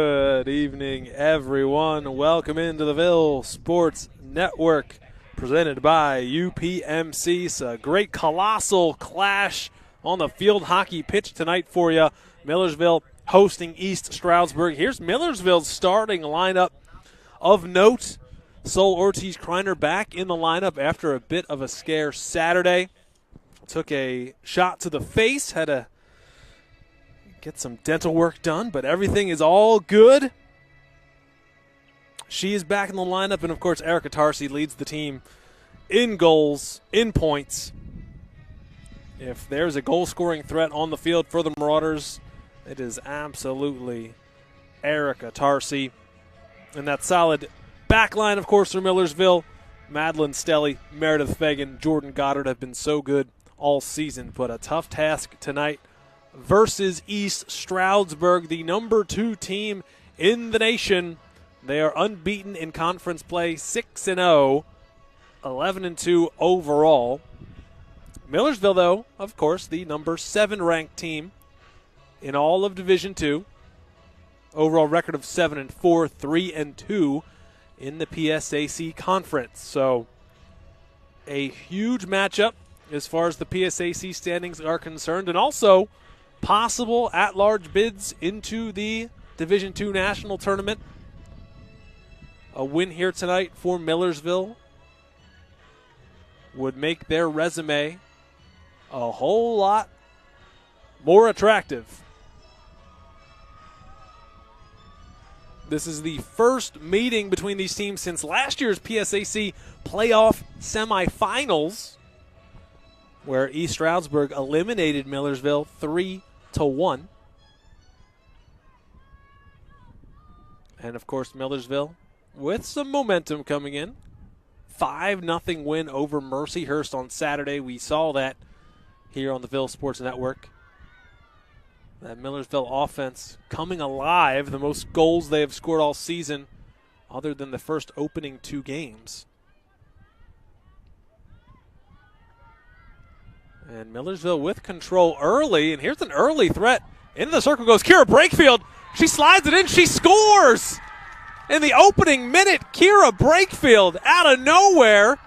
Good evening, everyone. Welcome into the Ville Sports Network, presented by UPMC. It's a great colossal clash on the field hockey pitch tonight for you. Millersville hosting East Stroudsburg. Here's Millersville's starting lineup of note. Sol Ortiz-Kreiner back in the lineup after a bit of a scare Saturday. Took a shot to the face, had to get some dental work done, but everything is all good. She is back in the lineup, and of course Erica Tarsi leads the team in goals, in points. If there's a goal-scoring threat on the field for the Marauders, it is absolutely Erica Tarsi. And that solid back line, of course, for Millersville. Madeline Stelly, Meredith Fagan, Jordan Goddard have been so good all season, but a tough task tonight versus East Stroudsburg, the number 2 team in the nation. They are unbeaten in conference play, 6-0, 11-2 overall. Millersville, though, of course, the number 7 ranked team in all of Division II. Overall record of 7-4, 3-2 in the PSAC conference. So a huge matchup as far as the PSAC standings are concerned, and also possible at-large bids into the Division II National Tournament. A win here tonight for Millersville would make their resume a whole lot more attractive. This is the first meeting between these teams since last year's PSAC playoff semifinals, where East Stroudsburg eliminated Millersville 3-1. And, of course, Millersville with some momentum coming in. 5-0 win over Mercyhurst on Saturday. We saw that here on the Ville Sports Network. That Millersville offense coming alive. The most goals they have scored all season other than the first opening 2 games. And Millersville with control early, and here's an early threat. Into the circle goes Kira Brakefield. She slides it in. She scores! In the opening minute, Kira Brakefield out of nowhere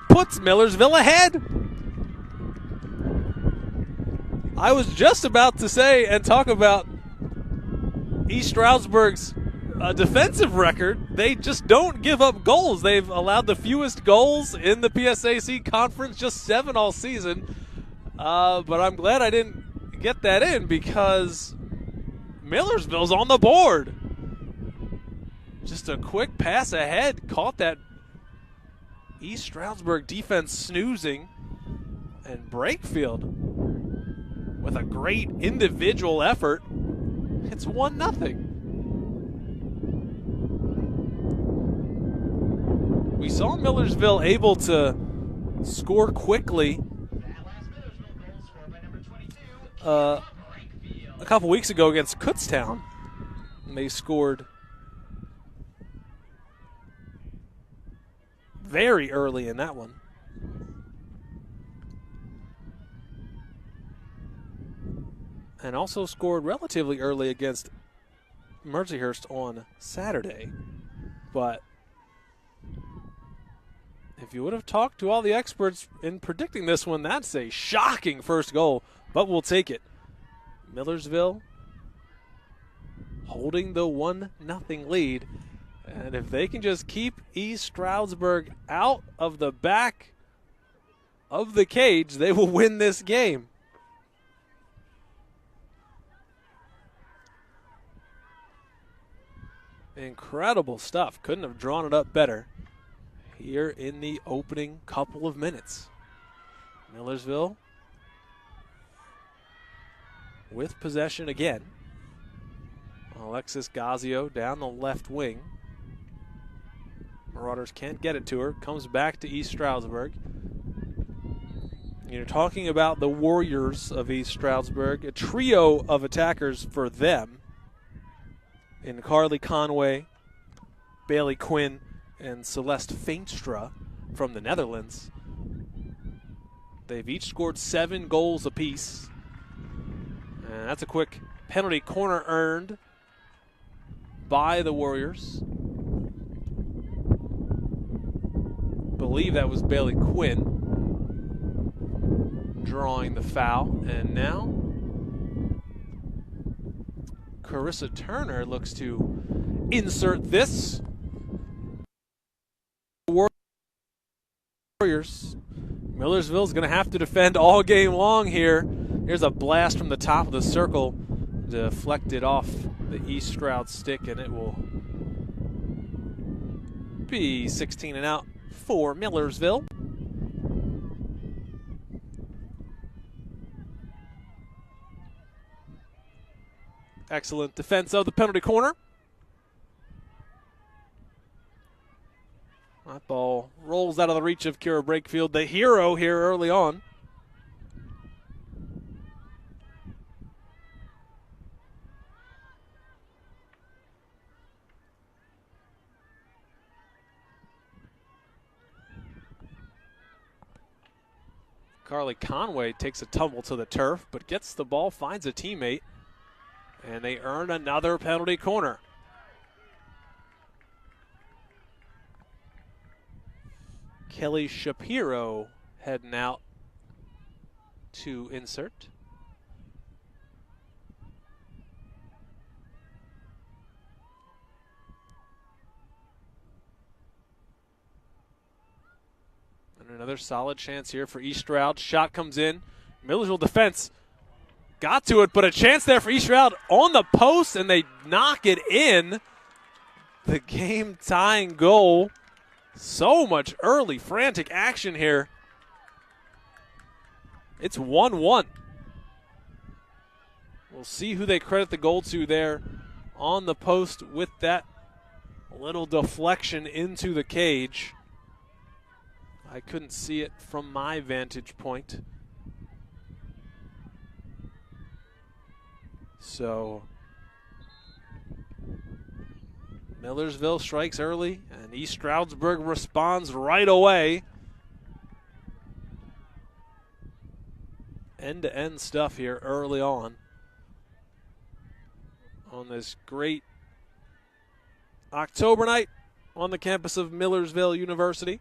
puts Millersville ahead. I was just about to say and talk about East Stroudsburg's defensive record. They just don't give up goals. They've allowed the fewest goals in the PSAC conference, just 7 all season. But I'm glad I didn't get that in because Millersville's on the board. Just a quick pass ahead, caught that East Stroudsburg defense snoozing, and Brakefield with a great individual effort. It's 1-0. We saw Millersville able to score quickly a couple weeks ago against Kutztown. And they scored very early in that one. And also scored relatively early against Mercyhurst on Saturday. But if you would have talked to all the experts in predicting this one, that's a shocking first goal, but we'll take it. Millersville holding the 1-0 lead. And if they can just keep East Stroudsburg out of the back of the cage, they will win this game. Incredible stuff. Couldn't have drawn it up better here in the opening couple of minutes. Millersville with possession again. Alexis Gazio down the left wing. Marauders can't get it to her. Comes back to East Stroudsburg. You're talking about the Warriors of East Stroudsburg, a trio of attackers for them in Carly Conway, Bailey Quinn, and Celeste Feinstra from the Netherlands. They've each scored 7 goals apiece. And that's a quick penalty corner earned by the Warriors. I believe that was Bailey Quinn drawing the foul. And now Carissa Turner looks to insert this. Warriors. Millersville's going to have to defend all game long here. Here's a blast from the top of the circle, deflected off the East Stroud stick, and it will be 16 and out for Millersville. Excellent defense of the penalty corner. That ball rolls out of the reach of Kira Brakefield, the hero here early on. Carly Conway takes a tumble to the turf, but gets the ball, finds a teammate, and they earn another penalty corner. Kelly Shapiro heading out to insert. And another solid chance here for East Stroud. Shot comes in. Millersville defense got to it, but a chance there for East Stroud on the post, and they knock it in. The game-tying goal. So much early frantic action here. It's 1-1. We'll see who they credit the goal to there on the post with that little deflection into the cage. I couldn't see it from my vantage point. So Millersville strikes early, and East Stroudsburg responds right away. End-to-end stuff here early on this great October night on the campus of Millersville University.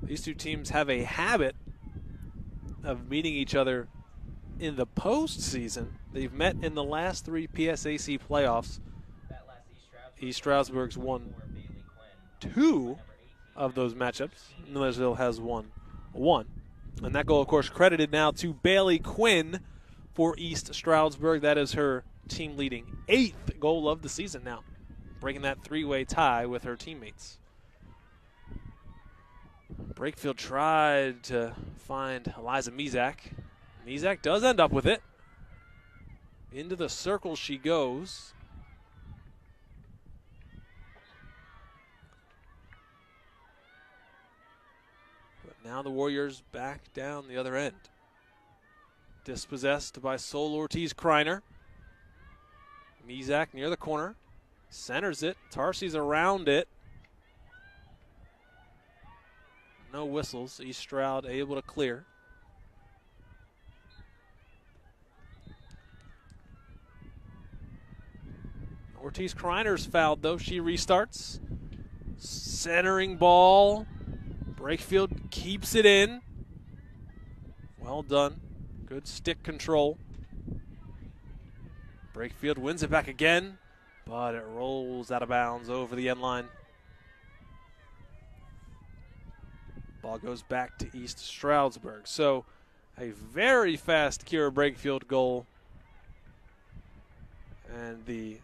These two teams have a habit of meeting each other in the postseason. They've met in the last three PSAC playoffs. East Stroudsburg's won 2 of those matchups. Millersville has won 1. And that goal, of course, credited now to Bailey Quinn for East Stroudsburg. That is her team-leading 8th goal of the season now, breaking that 3-way tie with her teammates. Brakefield tried to find Eliza Mizak. Mizak does end up with it. Into the circle she goes. But now the Warriors back down the other end. Dispossessed by Sol Ortiz-Kreiner. Mizak near the corner. Centers it. Tarsi's around it. No whistles. East Stroud able to clear. Ortiz-Kreiner's fouled, though. She restarts. Centering ball. Brakefield keeps it in. Well done. Good stick control. Brakefield wins it back again, but it rolls out of bounds over the end line. Ball goes back to East Stroudsburg. So a very fast Kira Brakefield goal. And the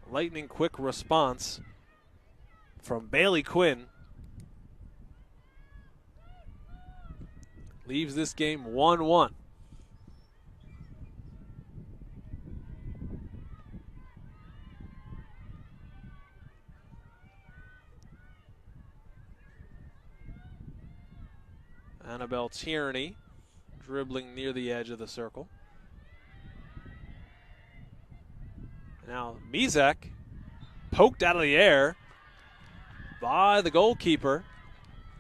lightning quick response from Bailey Quinn leaves this game 1-1. Annabelle Tierney dribbling near the edge of the circle. Now Mizak poked out of the air by the goalkeeper,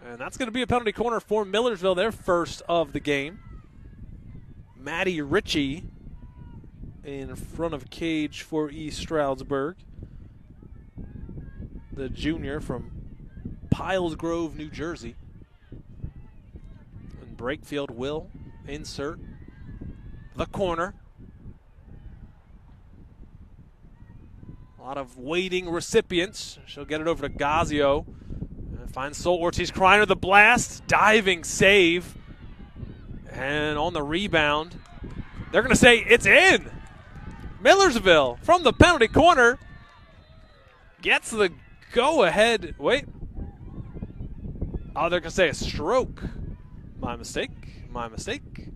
And that's going to be a penalty corner for Millersville, their first of the game. Maddie Ritchie in front of cage for East Stroudsburg. The junior from Piles Grove, New Jersey. And Brakefield will insert the corner. A lot of waiting recipients. She'll get it over to Gazio. Finds Sol Ortiz Kreiner, the blast. Diving save. And on the rebound, they're going to say it's in. Millersville from the penalty corner gets the go-ahead. Wait. Oh, they're going to say a stroke. My mistake. My mistake.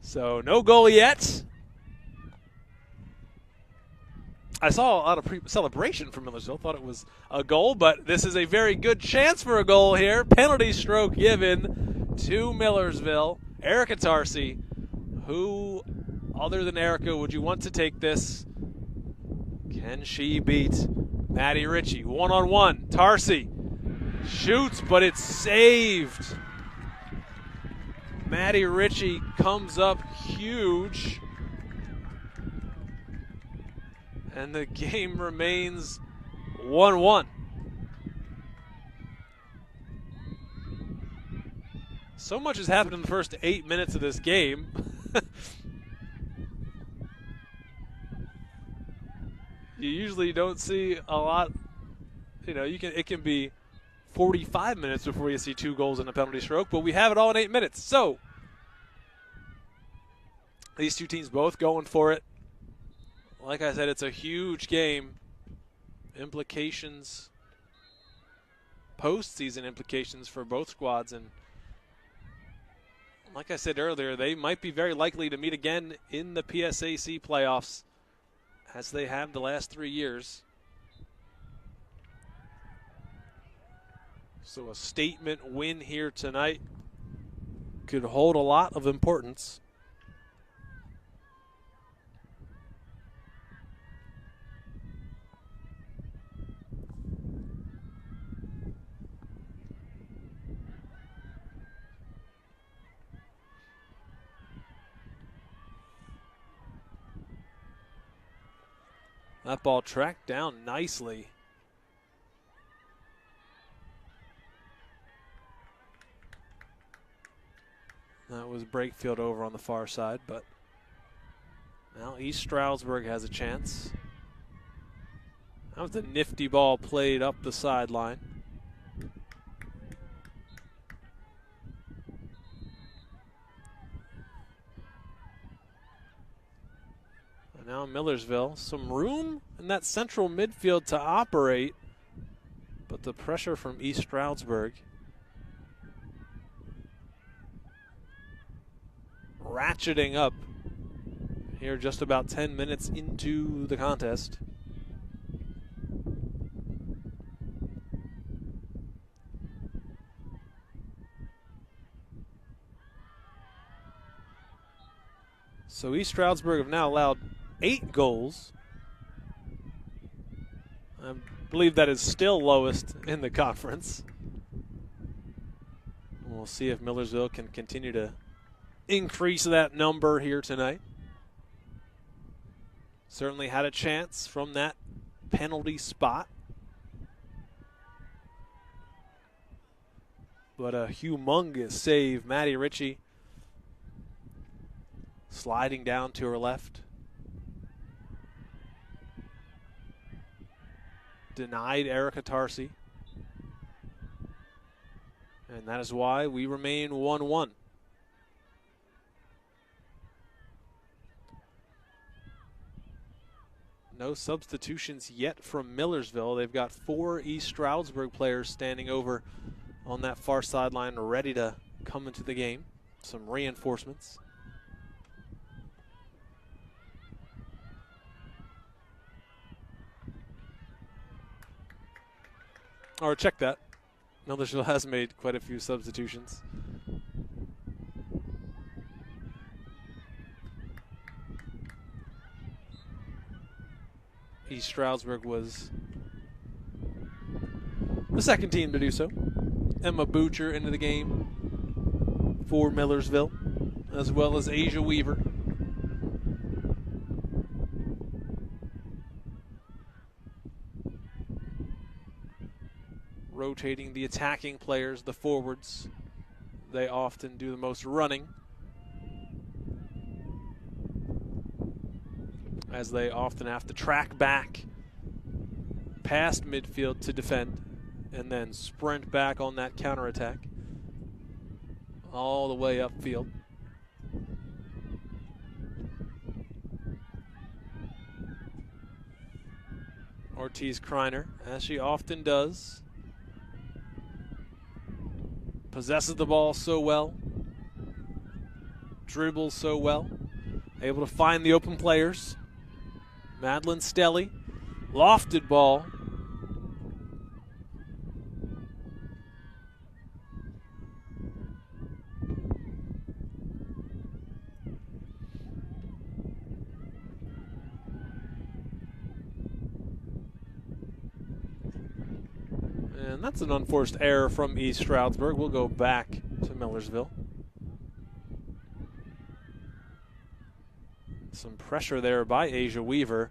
So no goal yet. I saw a lot of celebration from Millersville. Thought it was a goal, but this is a very good chance for a goal here. Penalty stroke given to Millersville. Erica Tarsi, who, other than Erica, would you want to take this? Can she beat Maddie Ritchie? One-on-one. Tarsi shoots, but it's saved. Maddie Ritchie comes up huge. And the game remains 1-1. So much has happened in the first 8 minutes of this game. You usually don't see a lot. You know, it can be 45 minutes before you see 2 goals in a penalty stroke, but we have it all in 8 minutes. So these two teams both going for it. Like I said, it's a huge game. Implications, postseason implications for both squads. And like I said earlier, they might be very likely to meet again in the PSAC playoffs, as they have the last 3 years. So a statement win here tonight could hold a lot of importance. That ball tracked down nicely. That was Brakefield over on the far side, but now East Stroudsburg has a chance. That was a nifty ball played up the sideline. Now Millersville, some room in that central midfield to operate, but the pressure from East Stroudsburg ratcheting up here just about 10 minutes into the contest. So East Stroudsburg have now allowed 8 goals. I believe that is still lowest in the conference. We'll see if Millersville can continue to increase that number here tonight. Certainly had a chance from that penalty spot. But a humongous save. Maddie Ritchie sliding down to her left. Denied Erica Tarsi. And that is why we remain 1-1. No substitutions yet from Millersville. They've got 4 East Stroudsburg players standing over on that far sideline, ready to come into the game. Some reinforcements. Or check that. Millersville has made quite a few substitutions. East Stroudsburg was the second team to do so. Emma Butcher into the game for Millersville, as well as Asia Weaver. Rotating the attacking players, the forwards. They often do the most running, as they often have to track back past midfield to defend and then sprint back on that counterattack all the way upfield. Ortiz Kreiner, as she often does, possesses the ball so well, dribbles so well, able to find the open players. Madeline Stelly, lofted ball. And that's an unforced error from East Stroudsburg. We'll go back to Millersville. Some pressure there by Asia Weaver.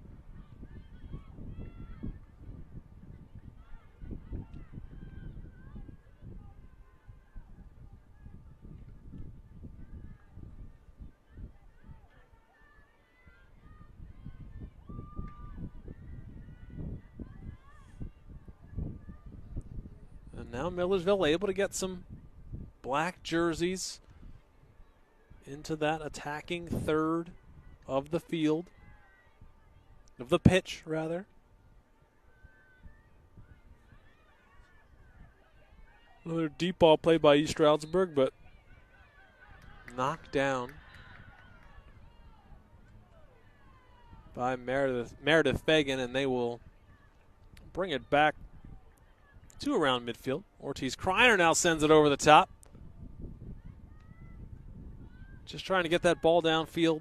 And now Millersville able to get some black jerseys into that attacking third of the field, of the pitch, rather. Another deep ball play by East Stroudsburg, but knocked down by Meredith Fagan, and they will bring it back to around midfield. Ortiz Kreiner now sends it over the top. Just trying to get that ball downfield.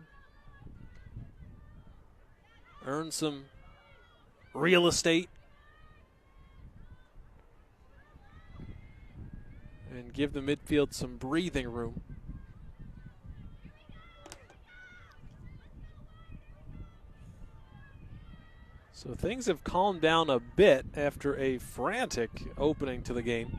Earn some real estate. And give the midfield some breathing room. So things have calmed down a bit after a frantic opening to the game.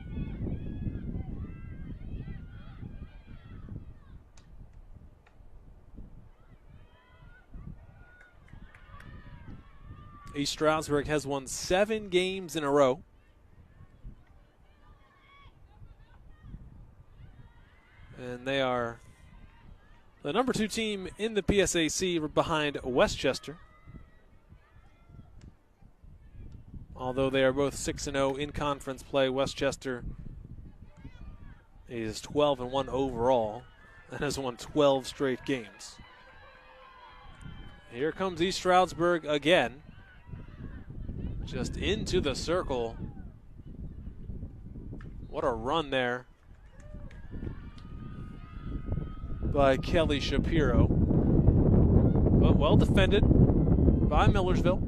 East Stroudsburg has won 7 games in a row. And they are the number 2 team in the PSAC behind Westchester. Although they are both 6-0 in conference play, Westchester is 12-1 overall and has won 12 straight games. Here comes East Stroudsburg again. Just into the circle. What a run there by Kelly Shapiro. But well defended by Millersville.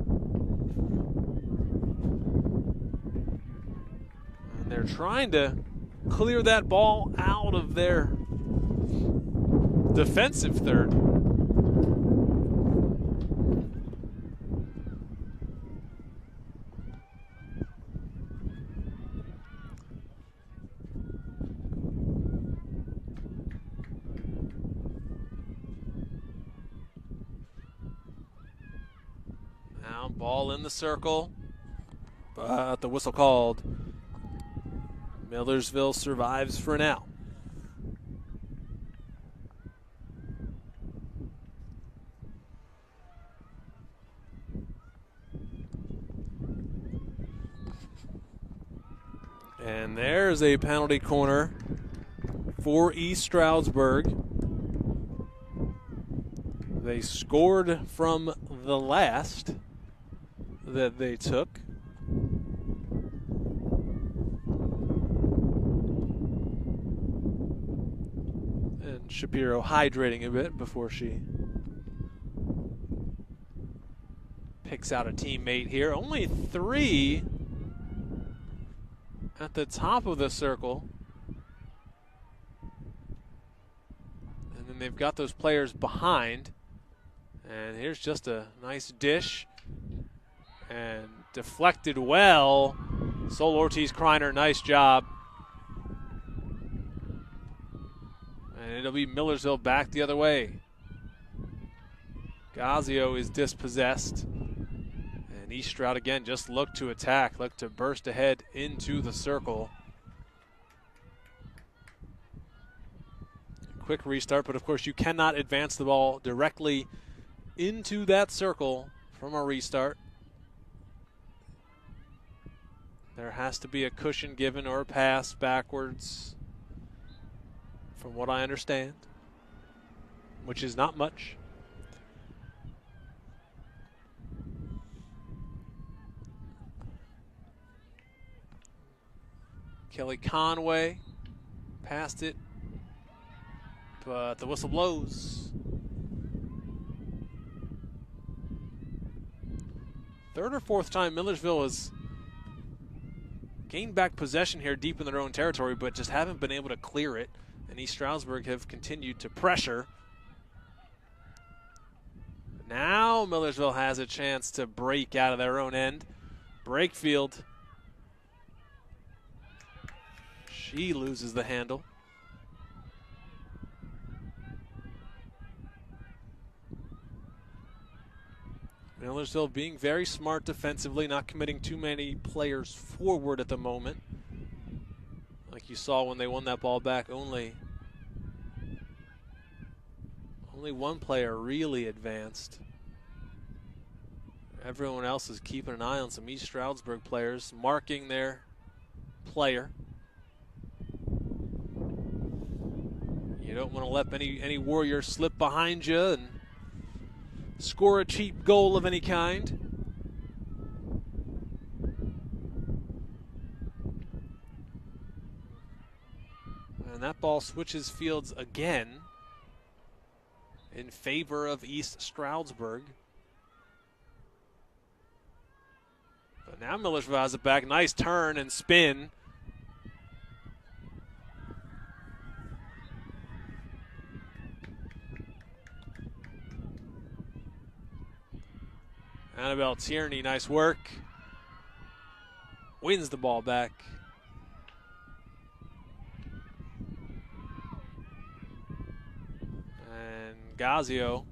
And they're trying to clear that ball out of their defensive third. Ball in the circle, but the whistle called. Millersville survives for now. And there's a penalty corner for East Stroudsburg. They scored from the last that they took. And Shapiro hydrating a bit before she picks out a teammate here. Only 3 at the top of the circle. And then they've got those players behind. And here's just a nice dish. And deflected well. Sol Ortiz-Kreiner, nice job. And it'll be Millersville back the other way. Gazio is dispossessed. And East Stroud again just looked to attack, looked to burst ahead into the circle. Quick restart, but of course you cannot advance the ball directly into that circle from a restart. There has to be a cushion given or a pass backwards, from what I understand, which is not much. Kelly Conway passed it, but the whistle blows. Third or fourth time Millersville has gained back possession here deep in their own territory, but just haven't been able to clear it. And East Stroudsburg have continued to pressure. Now Millersville has a chance to break out of their own end. Brakefield. She loses the handle. Millersville being very smart defensively, not committing too many players forward at the moment. Like you saw when they won that ball back, only one player really advanced. Everyone else is keeping an eye on some East Stroudsburg players, marking their player. You don't want to let any warrior slip behind you and score a cheap goal of any kind. And that ball switches fields again in favor of East Stroudsburg. But now Millersville has it back. Nice turn and spin. Annabelle Tierney, nice work. Wins the ball back. And Gazio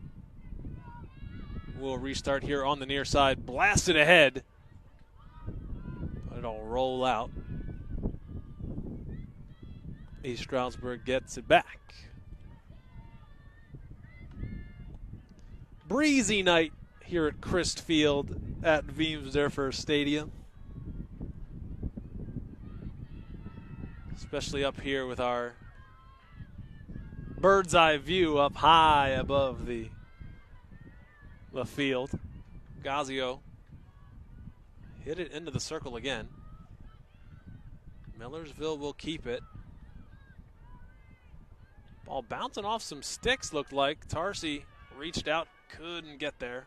will restart here on the near side. Blasted ahead. But it'll roll out. East Stroudsburg gets it back. Breezy night here at Christ Field at Weemsdorfer Stadium. Especially up here with our bird's eye view up high above the field. Gazio hit it into the circle again. Millersville will keep it. Ball bouncing off some sticks, looked like. Tarsi reached out, couldn't get there.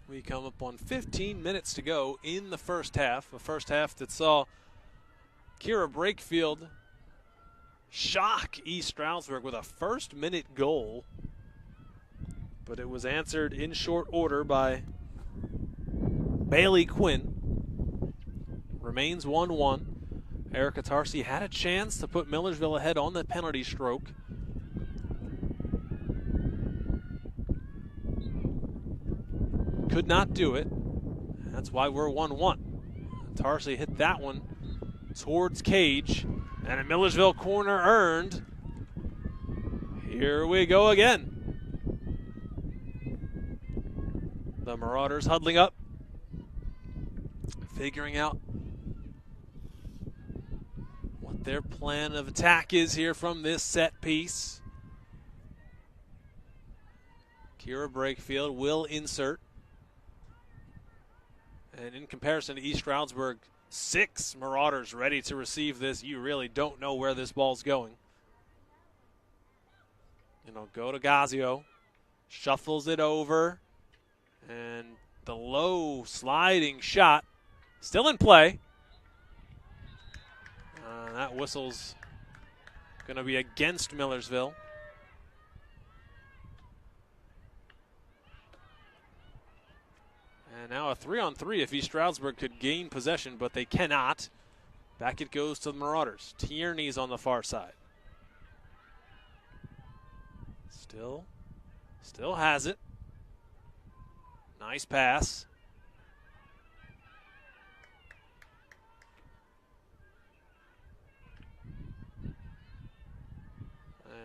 We come up on 15 minutes to go in the first half. A first half that saw Kira Brakefield shock East Stroudsburg with a first-minute goal. But it was answered in short order by Bailey Quinn. Remains 1-1. Erica Tarsi had a chance to put Millersville ahead on the penalty stroke. Could not do it. That's why we're 1-1. Tarsi hit that one towards cage, and a Millersville corner earned. Here we go again. The Marauders huddling up, figuring out what their plan of attack is here from this set piece. Kira Brakefield will insert. And in comparison to East Stroudsburg, 6 Marauders ready to receive this. You really don't know where this ball's going. And I'll go to Gazio. Shuffles it over. And the low sliding shot still in play. That whistle's going to be against Millersville. And now a 3-on-3 if East Stroudsburg could gain possession, but they cannot. Back it goes to the Marauders. Tierney's on the far side. Still has it. Nice pass.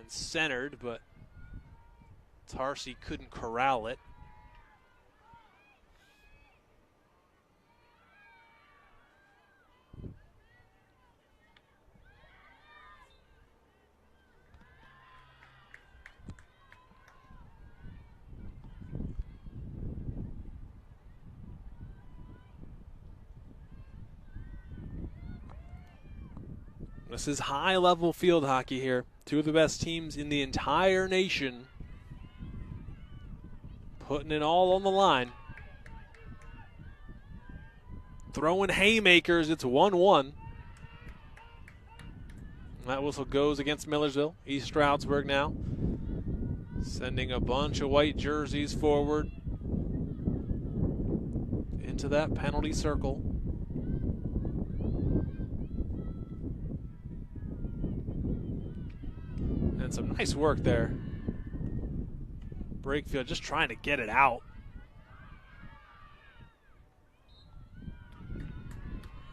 And centered, but Tarsi couldn't corral it. This is high-level field hockey here. Two of the best teams in the entire nation putting it all on the line. Throwing haymakers, it's 1-1. That whistle goes against Millersville. East Stroudsburg now sending a bunch of white jerseys forward into that penalty circle. And some nice work there. Brakefield just trying to get it out.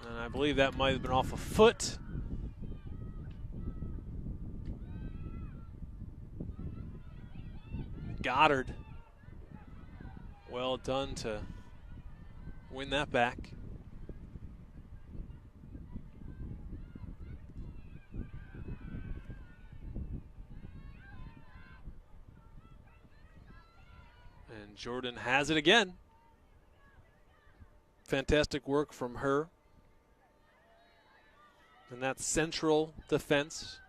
And I believe that might have been off a foot. Goddard. Well done to win that back. And Jordan has it again. Fantastic work from her. And that central defense.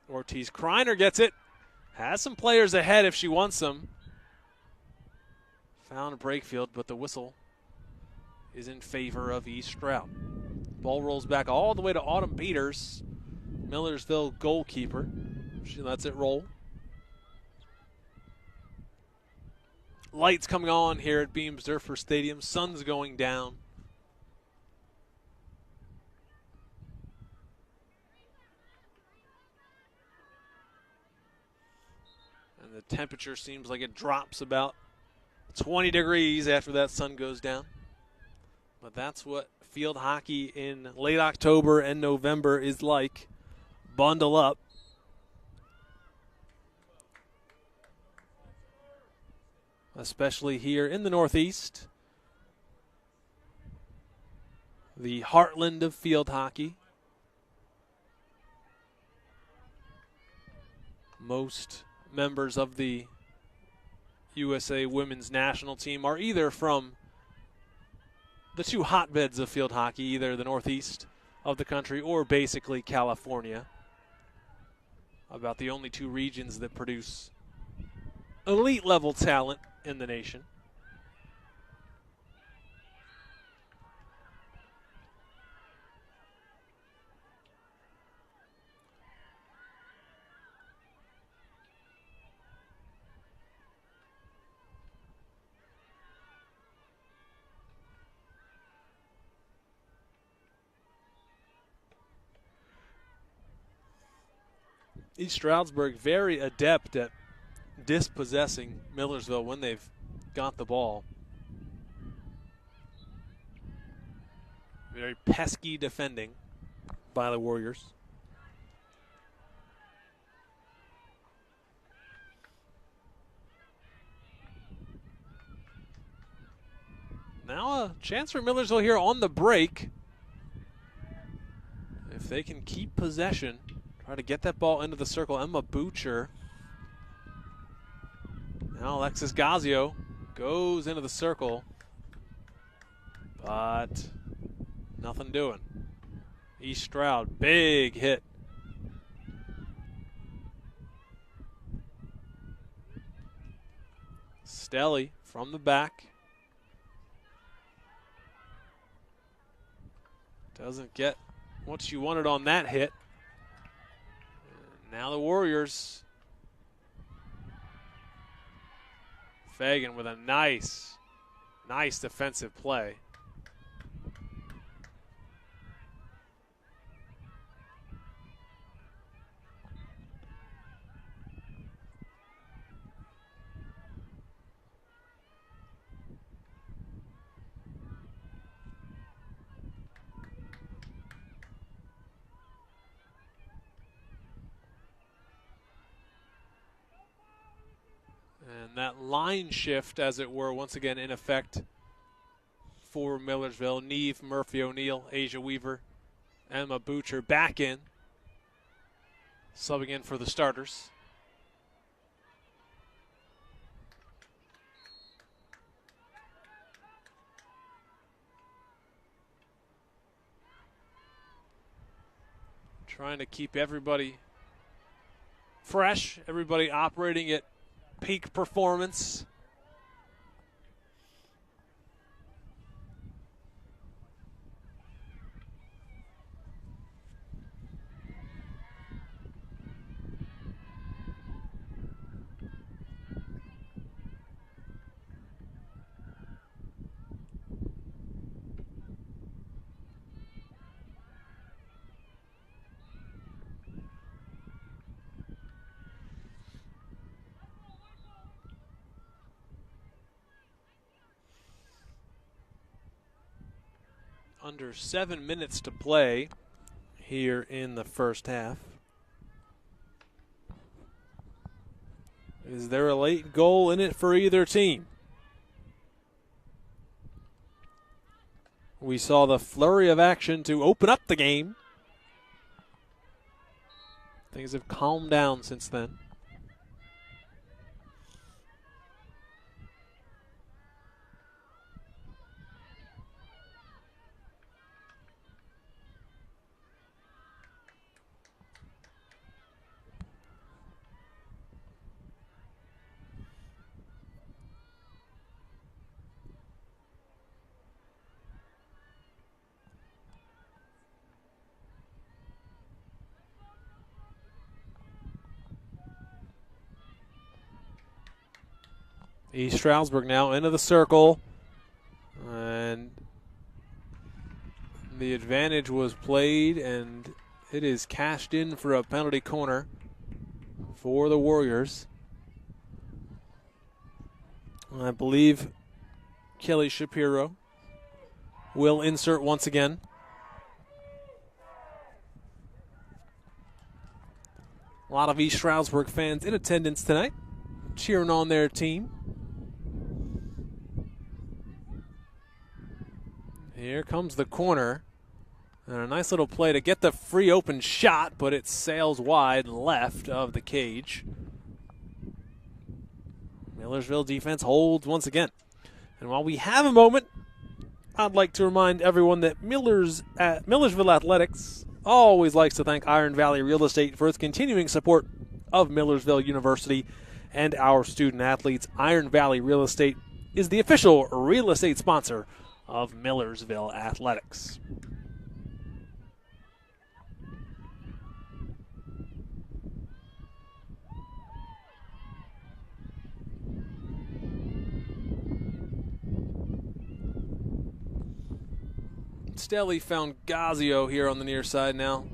Ortiz Kreiner gets it. Has some players ahead if she wants them. Found Brakefield, but the whistle is in favor of East Stroud. Ball rolls back all the way to Autumn Peters, Millersville goalkeeper. She lets it roll. Lights coming on here at Beams-Durford Stadium. Sun's going down. And the temperature seems like it drops about 20 degrees after that sun goes down. But that's what field hockey in late October and November is like. Bundle up. Especially here in the Northeast. The heartland of field hockey. Most members of the USA women's national team are either from the two hotbeds of field hockey, either the Northeast of the country or basically California. About the only two regions that produce elite level talent in the nation. East Stroudsburg very adept at dispossessing Millersville when they've got the ball. Very pesky defending by the Warriors. Now a chance for Millersville here on the break. If they can keep possession, try to get that ball into the circle. Emma Butcher. Now Alexis Gazio goes into the circle, but nothing doing. East Stroud, big hit. Stelly from the back. Doesn't get what she wanted on that hit. And now the Warriors. Fagan with a nice defensive play. And that line shift, as it were, once again in effect for Millersville. Neve, Murphy O'Neill, Asia Weaver, Emma Butcher back in, subbing in for the starters. Trying to keep everybody fresh, everybody operating at peak performance. Under 7 minutes to play here in the first half. Is there a late goal in it for either team? We saw the flurry of action to open up the game. Things have calmed down since then. East Stroudsburg now into the circle, and the advantage was played, and it is cashed in for a penalty corner for the Warriors. I believe Kelly Shapiro will insert once again. A lot of East Stroudsburg fans in attendance tonight, cheering on their team. Here comes the corner. And a nice little play to get the free open shot, but it sails wide left of the cage. Millersville defense holds once again. And while we have a moment, I'd like to remind everyone that Millersville Athletics always likes to thank Iron Valley Real Estate for its continuing support of Millersville University and our student athletes. Iron Valley Real Estate is the official real estate sponsor of Millersville Athletics. Stelly found Gazio here on the near side now.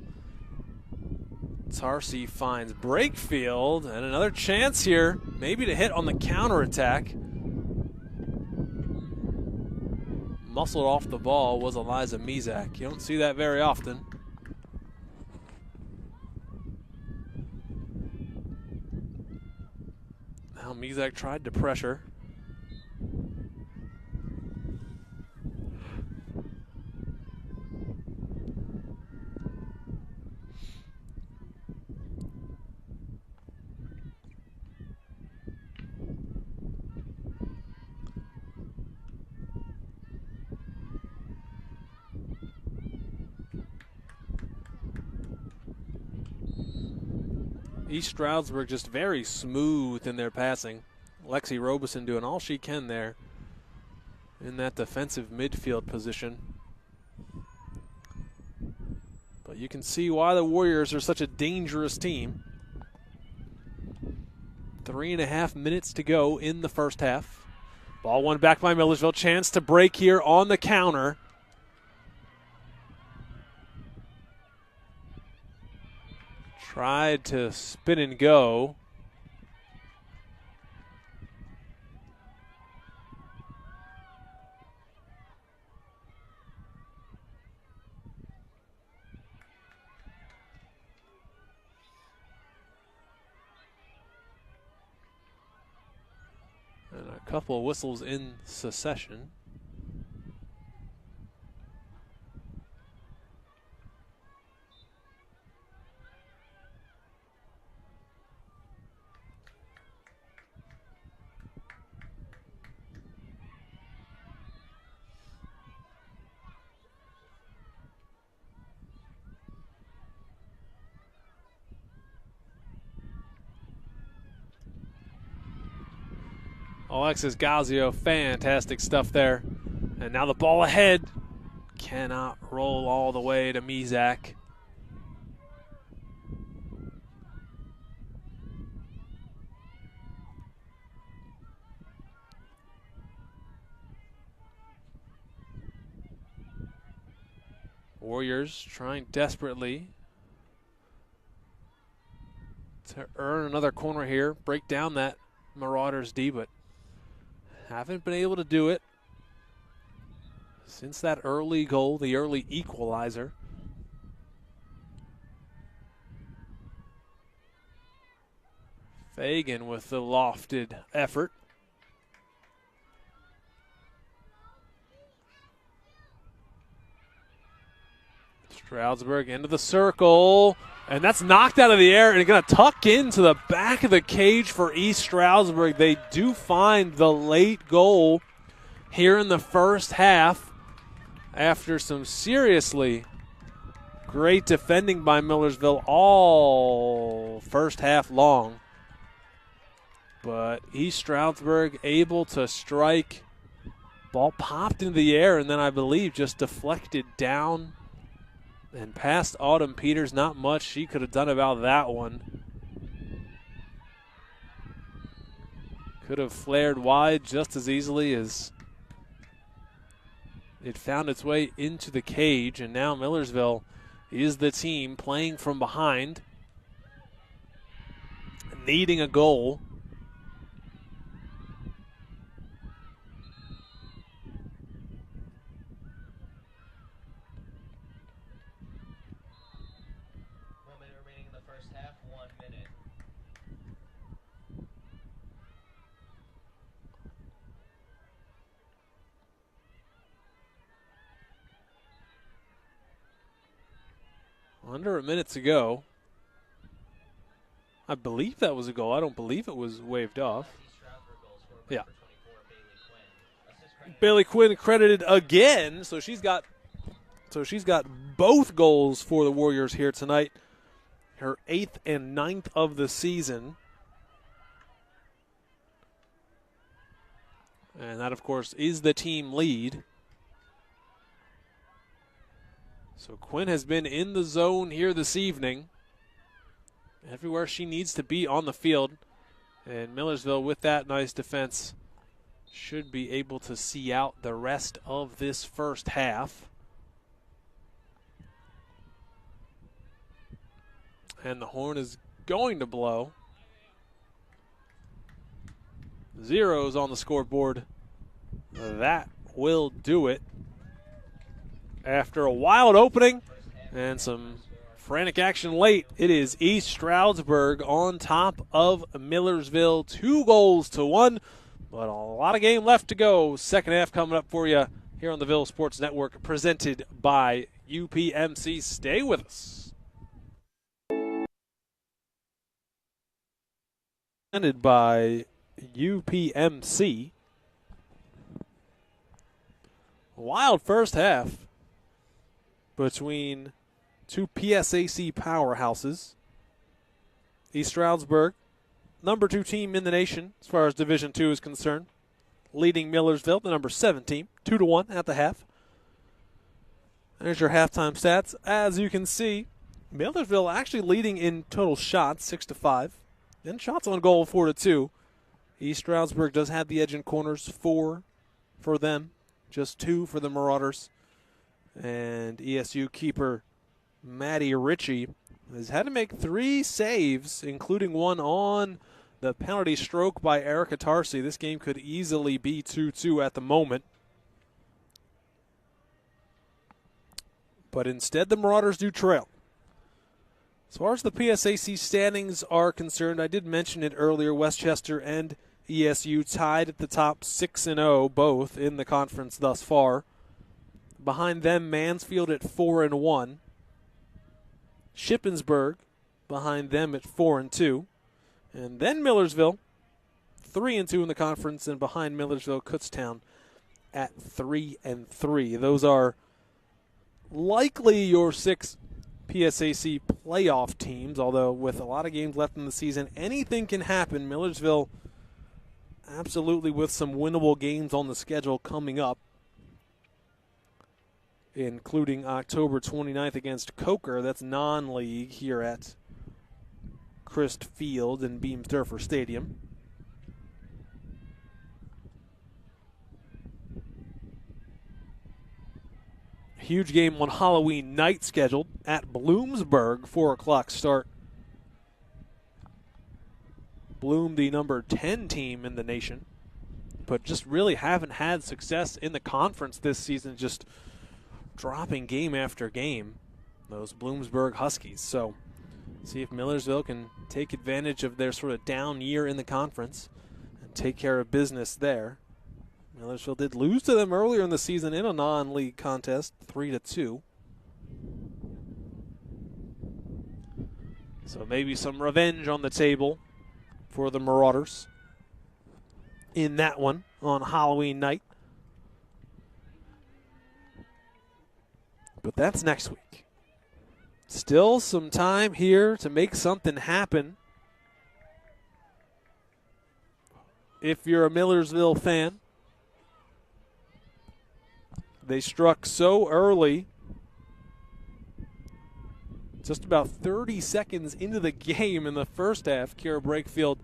Tarsi finds Brakefield, and another chance here, maybe to hit on the counterattack. Muscled off the ball was Eliza Mizak. You don't see that very often. Now Mizak tried to pressure. East Stroudsburg just very smooth in their passing. Lexi Robeson doing all she can there in that defensive midfield position. But you can see why the Warriors are such a dangerous team. 3.5 minutes to go in the first half. Ball won back by Millersville. Chance to break here on the counter. Tried to spin and go. And a couple of whistles in succession. Alexis Gazio, fantastic stuff there. And now the ball ahead. Cannot roll all the way to Mizak. Warriors trying desperately to earn another corner here, break down that Marauders D, but haven't been able to do it since that early goal, the early equalizer. Fagan with the lofted effort. Stroudsburg into the circle, and that's knocked out of the air and going to tuck into the back of the cage for East Stroudsburg. They do find the late goal here in the first half after some seriously great defending by Millersville all first half long. But East Stroudsburg able to strike. Ball popped into the air and then I believe just deflected down and past Autumn Peters. Not much she could have done about that one. Could have flared wide just as easily as it found its way into the cage. And now Millersville is the team playing from behind, needing a goal. Under a minute to go. I believe that was a goal. I don't believe it was waved off. Yeah. Bailey Quinn credited again, so she's got both goals for the Warriors here tonight. Her 8th and 9th of the season. And that, of course, is the team lead. So Quinn has been in the zone here this evening. Everywhere she needs to be on the field. And Millersville, with that nice defense, should be able to see out the rest of this first half. And the horn is going to blow. Zeros on the scoreboard. That will do it. After a wild opening and some frantic action late, it is East Stroudsburg on top of Millersville, 2-1, but a lot of game left to go. Second half coming up for you here on the Ville Sports Network, presented by UPMC. Stay with us. Presented by UPMC. Wild first half between two PSAC powerhouses. East Stroudsburg number 2 team in the nation as far as Division II is concerned, leading Millersville, the number 7 team, 2-1 at the half. There's your halftime stats. As you can see, Millersville actually leading in total shots, 6-5, and shots on goal, 4-2. East Stroudsburg does have the edge in corners, 4 for them, just 2 for the Marauders. And ESU keeper Maddie Ritchie has had to make 3 saves, including one on the penalty stroke by Erica Tarsi. This game could easily be 2-2 at the moment. But instead, the Marauders do trail. As far as the PSAC standings are concerned, I did mention it earlier, Westchester and ESU tied at the top 6-0, both in the conference thus far. Behind them, Mansfield at 4-1. Shippensburg behind them at 4-2. And then Millersville, 3-2 in the conference, and behind Millersville, Kutztown at 3-3. Those are likely your 6 PSAC playoff teams, although with a lot of games left in the season, anything can happen. Millersville absolutely with some winnable games on the schedule coming up, including October 29th against Coker. That's non-league here at Christ Field and Beam Sturfer Stadium. Huge game on Halloween night scheduled at Bloomsburg, 4 o'clock start. Bloom, the number 10 team in the nation, but just really haven't had success in the conference this season, just dropping game after game, those Bloomsburg Huskies. So see if Millersville can take advantage of their sort of down year in the conference and take care of business there. Millersville did lose to them earlier in the season in a non-league contest, 3-2. So maybe some revenge on the table for the Marauders in that one on Halloween night. But that's next week. Still some time here to make something happen. If you're a Millersville fan, they struck so early, just about 30 seconds into the game in the first half. Kira Brakefield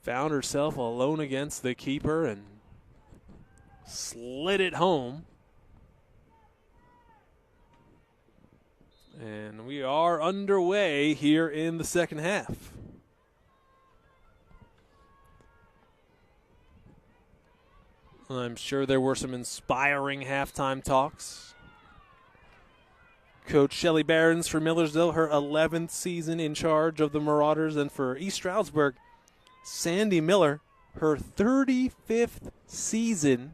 found herself alone against the keeper and slid it home. And we are underway here in the second half. I'm sure there were some inspiring halftime talks. Coach Shelley Behrens for Millersville, her 11th season in charge of the Marauders. And for East Stroudsburg, Sandy Miller, her 35th season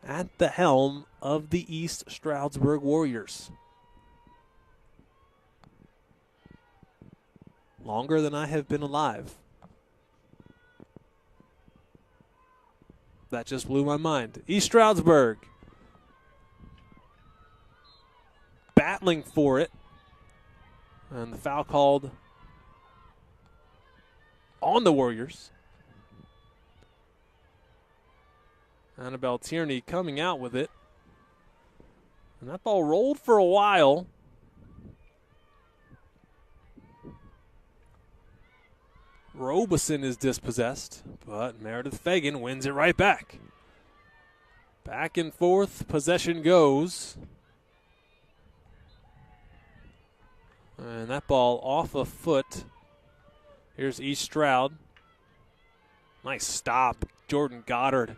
at the helm of the East Stroudsburg Warriors. Longer than I have been alive. That just blew my mind. East Stroudsburg battling for it. And the foul called on the Warriors. Annabelle Tierney coming out with it. And that ball rolled for a while. Robeson is dispossessed, but Meredith Fagan wins it right back. Back and forth, possession goes. And that ball off a foot. Here's East Stroud. Nice stop, Jordan Goddard.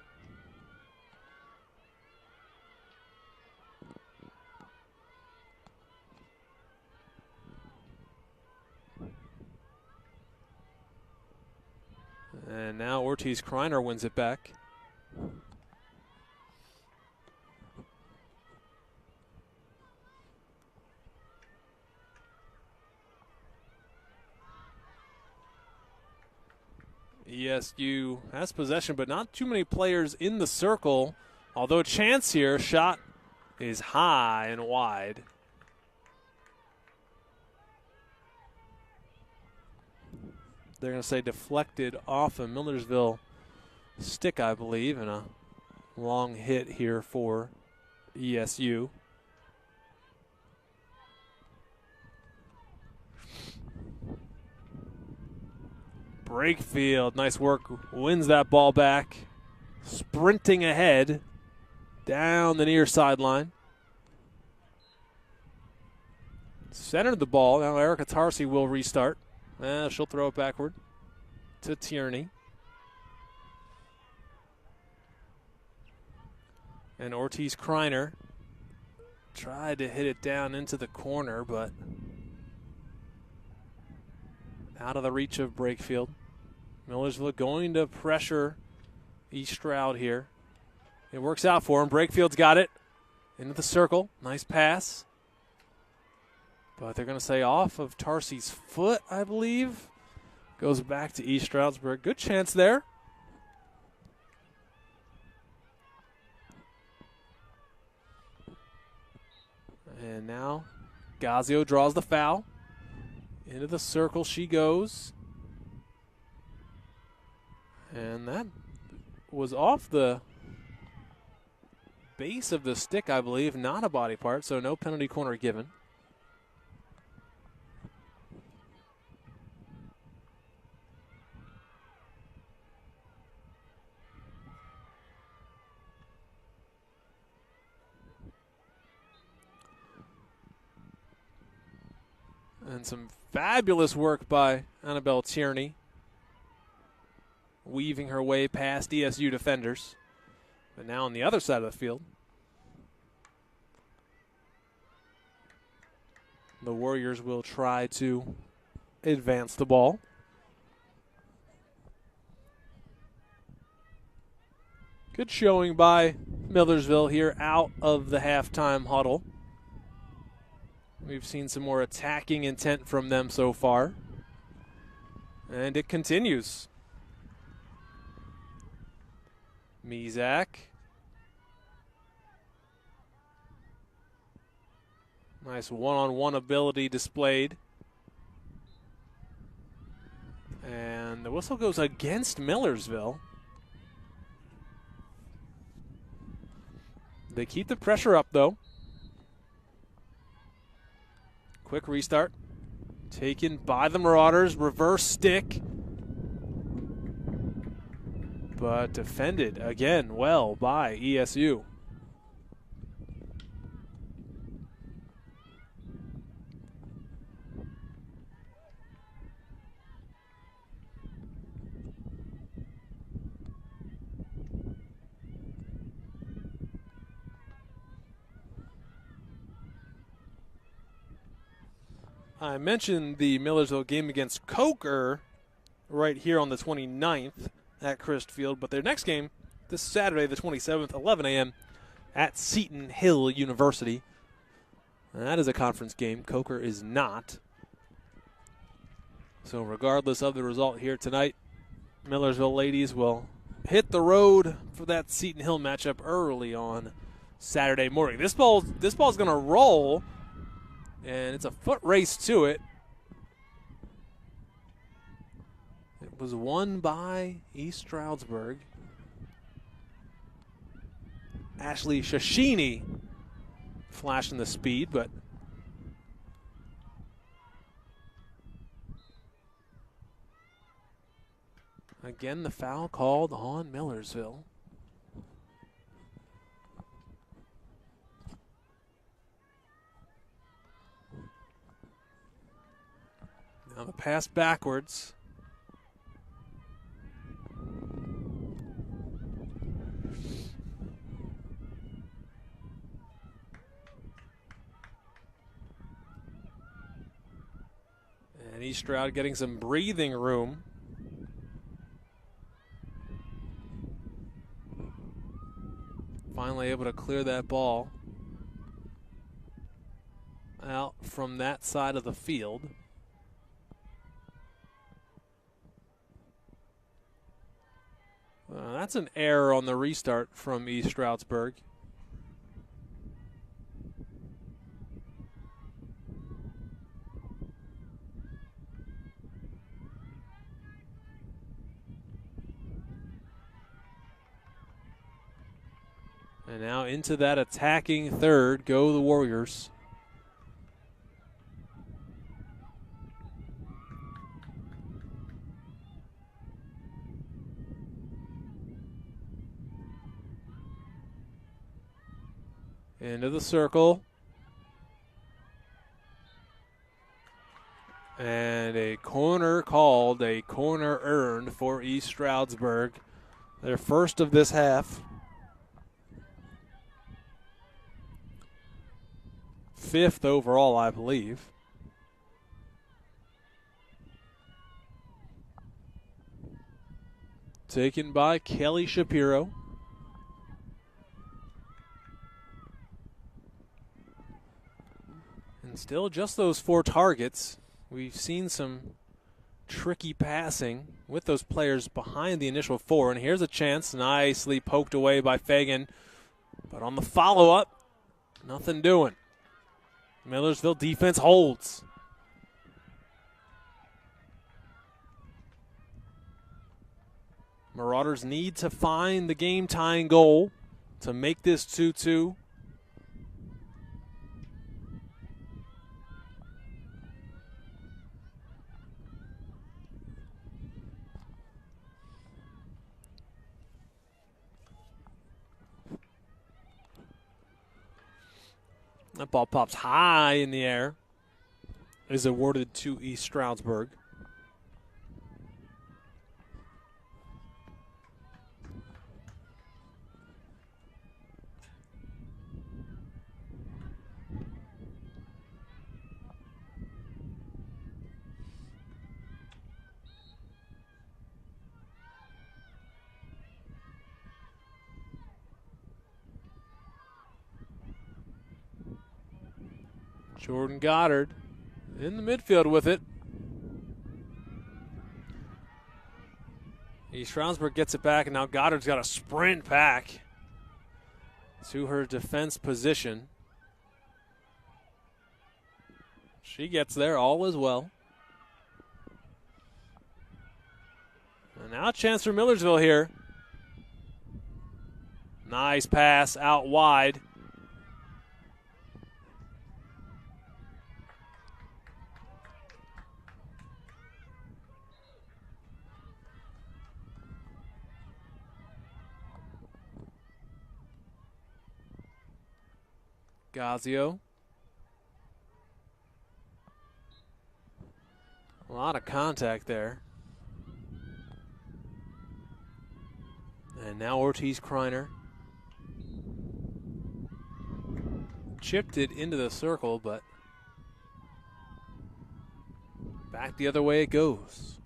And now Ortiz Kreiner wins it back. ESU has possession, but not too many players in the circle. Although a chance here, shot is high and wide. They're going to say deflected off a Millersville stick, I believe, and a long hit here for ESU. Brakefield, nice work, wins that ball back, sprinting ahead down the near sideline. Centered the ball. Now Erica Tarsi will restart. She'll throw it backward to Tierney. And Ortiz Kreiner tried to hit it down into the corner, but out of the reach of Brakefield. Millersville going to pressure East Stroud here. It works out for him. Brakefield's got it into the circle. Nice pass. But they're going to say off of Tarsi's foot, I believe. Goes back to East Stroudsburg. Good chance there. And now Gazio draws the foul. Into the circle she goes. And that was off the base of the stick, I believe, not a body part, so no penalty corner given. And some fabulous work by Annabelle Tierney, weaving her way past ESU defenders. But now on the other side of the field, the Warriors will try to advance the ball. Good showing by Millersville here out of the halftime huddle. We've seen some more attacking intent from them so far. And it continues. Mizak. Nice one-on-one ability displayed. And the whistle goes against Millersville. They keep the pressure up, though. Quick restart. Taken by the Marauders. Reverse stick. But defended again well by ESU. I mentioned the Millersville game against Coker right here on the 29th at Christ Field, but their next game this Saturday, the 27th, 11 a.m. at Seton Hill University. And that is a conference game. Coker is not. So regardless of the result here tonight, Millersville ladies will hit the road for that Seton Hill matchup early on Saturday morning. This ball's going to roll. And it's a foot race to it. It was won by East Stroudsburg. Ashley Shashini flashing the speed, but again the foul called on Millersville. Now the pass backwards. And East Stroud getting some breathing room. Finally able to clear that ball out from that side of the field. That's an error on the restart from East Stroudsburg. And now into that attacking third go the Warriors. Into the circle. And a corner called, a corner earned for East Stroudsburg. Their first of this half. 5th overall, I believe. Taken by Kelly Shapiro. And still just those 4 targets. We've seen some tricky passing with those players behind the initial 4. And here's a chance, nicely poked away by Fagan. But on the follow-up, nothing doing. Millersville defense holds. Marauders need to find the game-tying goal to make this 2-2. That ball pops high in the air. Is awarded to East Stroudsburg. Jordan Goddard in the midfield with it. East Stroudsburg gets it back, and now Goddard's got to sprint back to her defense position. She gets there, all is well. And now a chance for Millersville here. Nice pass out wide. Gazio. A lot of contact there. And now Ortiz Kreiner. Chipped it into the circle, but back the other way it goes.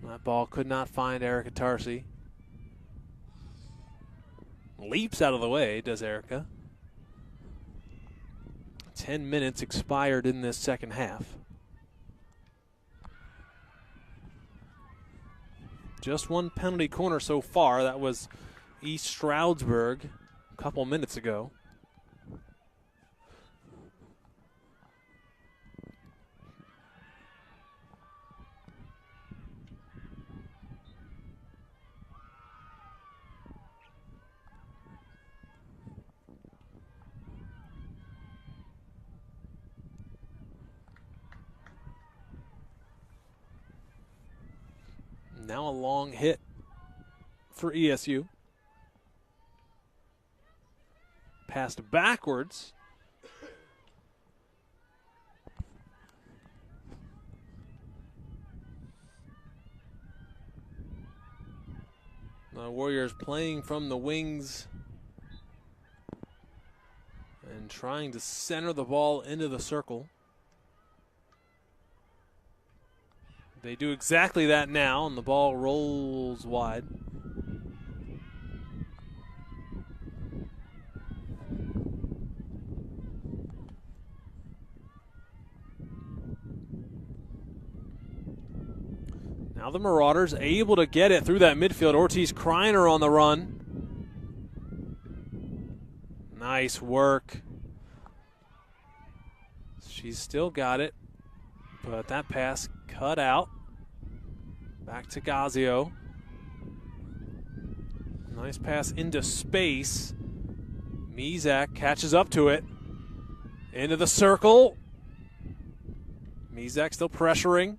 That ball could not find Erica Tarsi. Leaps out of the way, does Erica. 10 minutes expired in this second half. Just one penalty corner so far. That was East Stroudsburg a couple minutes ago. Now a long hit for ESU. Passed backwards. The Warriors playing from the wings and trying to center the ball into the circle. They do exactly that now, and the ball rolls wide. Now the Marauders able to get it through that midfield. Ortiz Kreiner on the run. Nice work. She's still got it, but that pass cut out. Back to Gazio. Nice pass into space. Mizak catches up to it. Into the circle. Mizak still pressuring.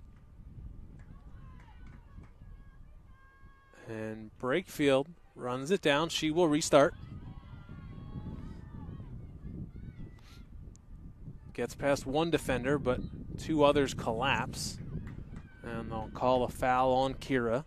And Brakefield runs it down. She will restart. Gets past one defender, but two others collapse. And they'll call a foul on Kira.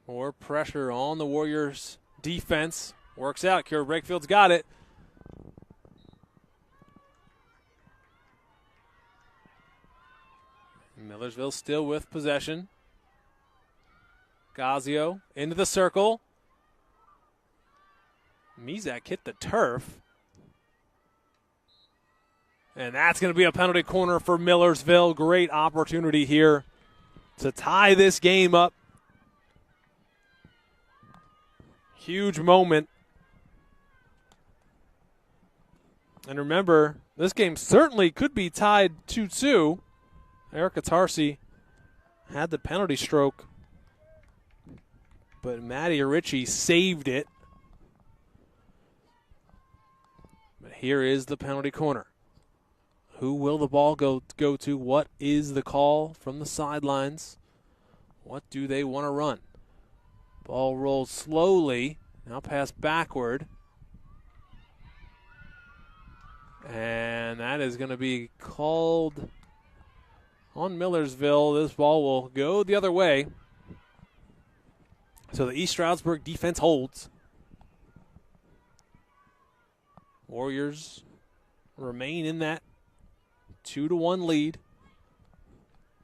More pressure on the Warriors' defense. Works out. Kira Brakefield's got it. Millersville still with possession. Gazio into the circle. Mizak hit the turf. And that's going to be a penalty corner for Millersville. Great opportunity here to tie this game up. Huge moment. And remember, this game certainly could be tied 2-2. Erica Tarsi had the penalty stroke, but Maddie Ritchie saved it. But here is the penalty corner. Who will the ball go to? What is the call from the sidelines? What do they want to run? Ball rolls slowly. Now pass backward. And that is going to be called on Millersville. This ball will go the other way. So the East Stroudsburg defense holds. Warriors remain in that 2-1 lead.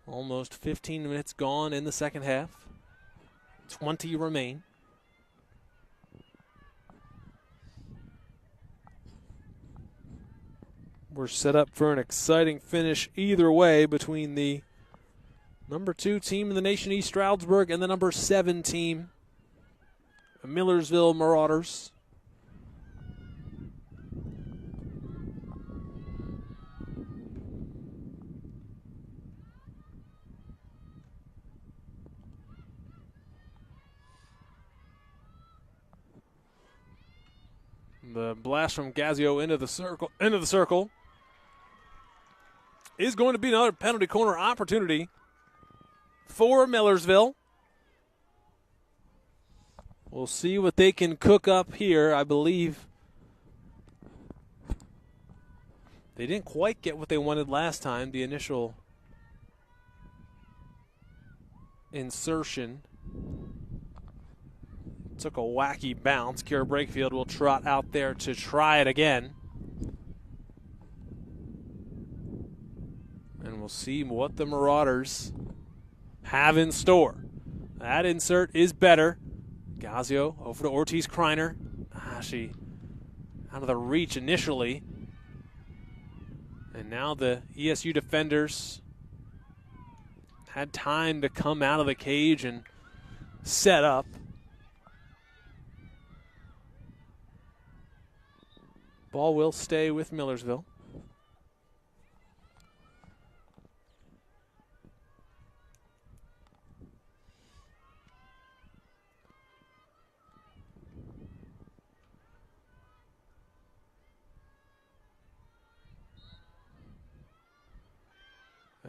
Almost 15 minutes gone in the second half. 20 remain. We're set up for an exciting finish either way between the number 2 team in the nation, East Stroudsburg, and the number 7 team, Millersville Marauders. The blast from Gazio into the circle is going to be another penalty corner opportunity for Millersville. We'll see what they can cook up here. I believe they didn't quite get what they wanted last time, the initial insertion. Took a wacky bounce. Kira Brakefield will trot out there to try it again. And we'll see what the Marauders have in store. That insert is better. Gazio over to Ortiz Kreiner. She out of the reach initially. And now the ESU defenders had time to come out of the cage and set up. Ball will stay with Millersville.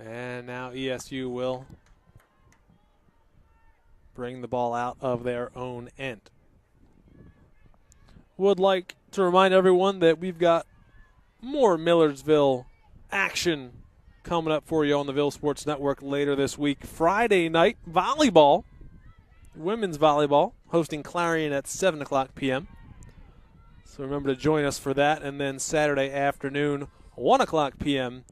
And now ESU will bring the ball out of their own end. Would like to remind everyone that we've got more Millersville action coming up for you on the Ville Sports Network later this week. Friday night volleyball, women's volleyball, hosting Clarion at 7 o'clock p.m. So remember to join us for that. And then Saturday afternoon, 1 o'clock p.m.,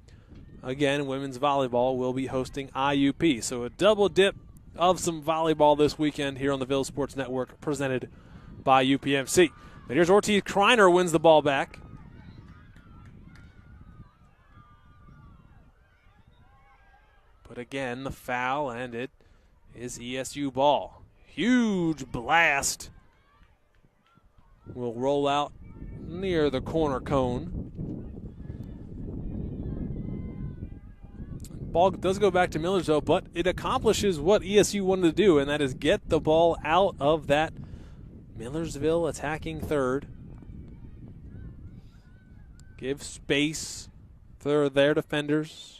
again, women's volleyball will be hosting IUP. So a double dip of some volleyball this weekend here on the Ville Sports Network, presented by UPMC. But here's Ortiz Kreiner, wins the ball back. But again, the foul, and it is ESU ball. Huge blast will roll out near the corner cone. Ball does go back to Millersville, but it accomplishes what ESU wanted to do, and that is get the ball out of that Millersville attacking third. Give space for their defenders.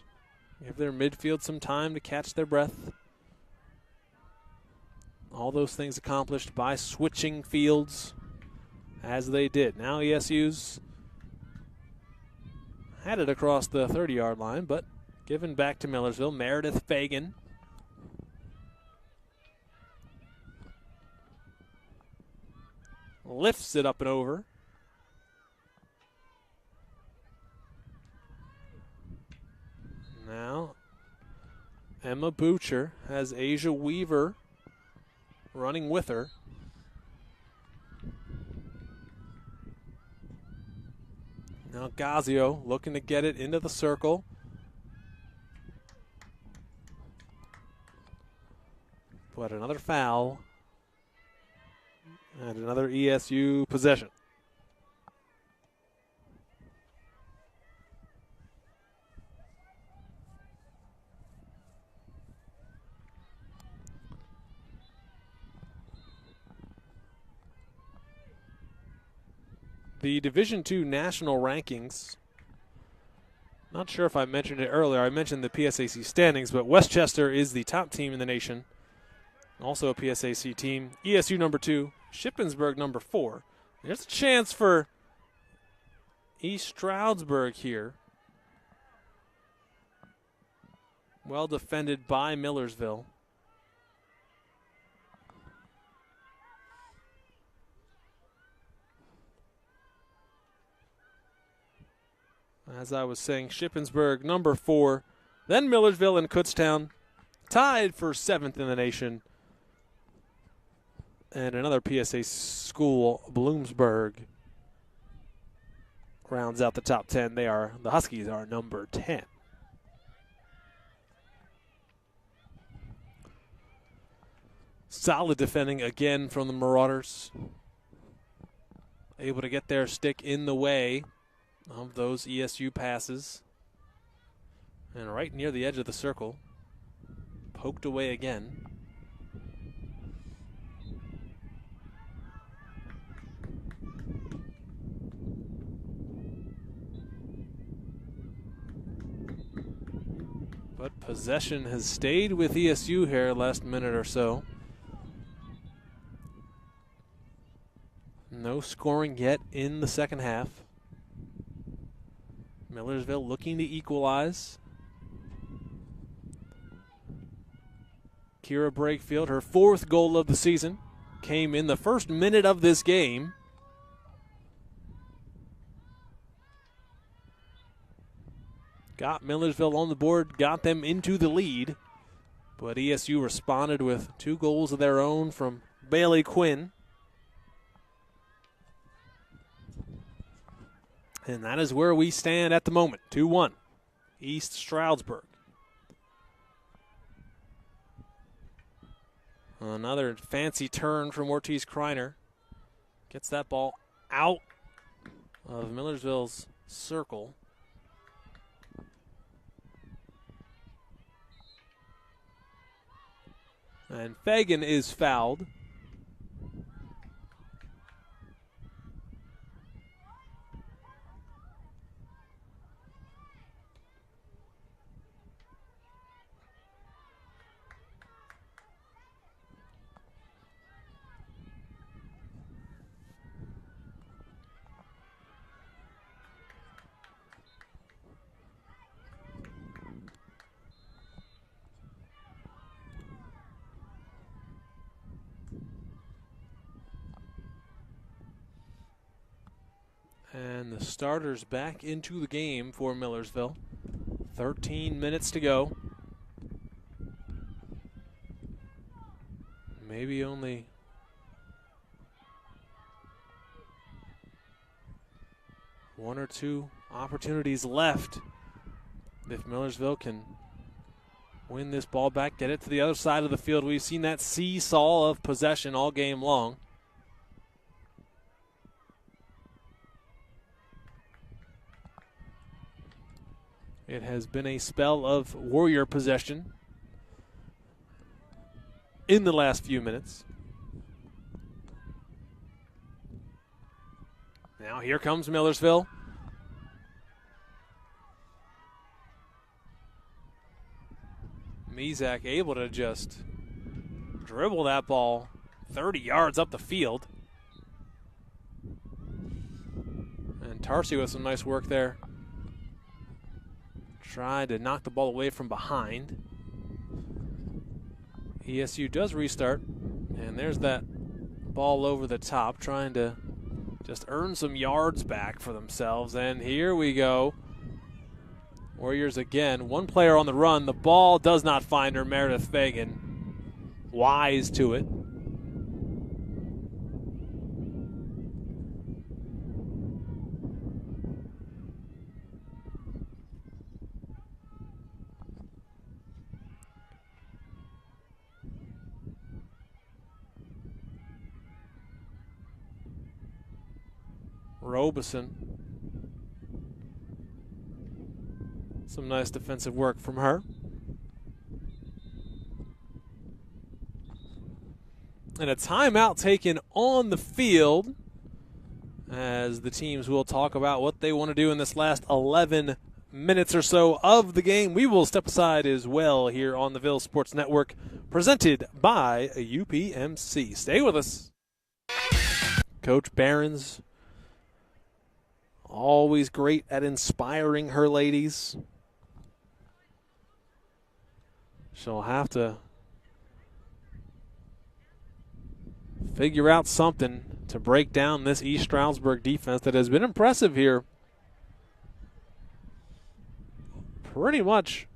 Give their midfield some time to catch their breath. All those things accomplished by switching fields as they did. Now ESU's had it across the 30-yard line, but given back to Millersville. Meredith Fagan. Lifts it up and over. Now, Emma Boucher has Asia Weaver running with her. Now Gazio looking to get it into the circle. But another foul and another ESU possession. The Division II national rankings, not sure if I mentioned it earlier. I mentioned the PSAC standings, but Westchester is the top team in the nation. Also a PSAC team. ESU number 2, Shippensburg number 4. There's a chance for East Stroudsburg here. Well defended by Millersville. As I was saying, Shippensburg number 4, then Millersville and Kutztown tied for 7th in the nation. And another PSA school, Bloomsburg, rounds out the top 10. The Huskies are number 10. Solid defending again from the Marauders. Able to get their stick in the way of those ESU passes. And right near the edge of the circle. Poked away again. But possession has stayed with ESU here last minute or so. No scoring yet in the second half. Millersville looking to equalize. Kira Brakefield, her 4th goal of the season, came in the first minute of this game. Got Millersville on the board, got them into the lead. But ESU responded with 2 goals of their own from Bailey Quinn. And that is where we stand at the moment, 2-1, East Stroudsburg. Another fancy turn from Ortiz Kreiner. Gets that ball out of Millersville's circle. And Fagan is fouled. And the starters back into the game for Millersville. 13 minutes to go. Maybe only one or two opportunities left if Millersville can win this ball back, get it to the other side of the field. We've seen that seesaw of possession all game long. It has been a spell of Warrior possession in the last few minutes. Now here comes Millersville. Mizak able to just dribble that ball 30 yards up the field. And Tarsi with some nice work there. Tried to knock the ball away from behind. ESU does restart. And there's that ball over the top, trying to just earn some yards back for themselves. And here we go. Warriors again. One player on the run. The ball does not find her. Meredith Fagan. Wise to it. Robeson. Some nice defensive work from her. And a timeout taken on the field, as the teams will talk about what they want to do in this last 11 minutes or so of the game. We will step aside as well here on the Ville Sports Network, presented by UPMC. Stay with us. Coach Behrens, always great at inspiring her ladies. She'll have to figure out something to break down this East Stroudsburg defense that has been impressive here pretty much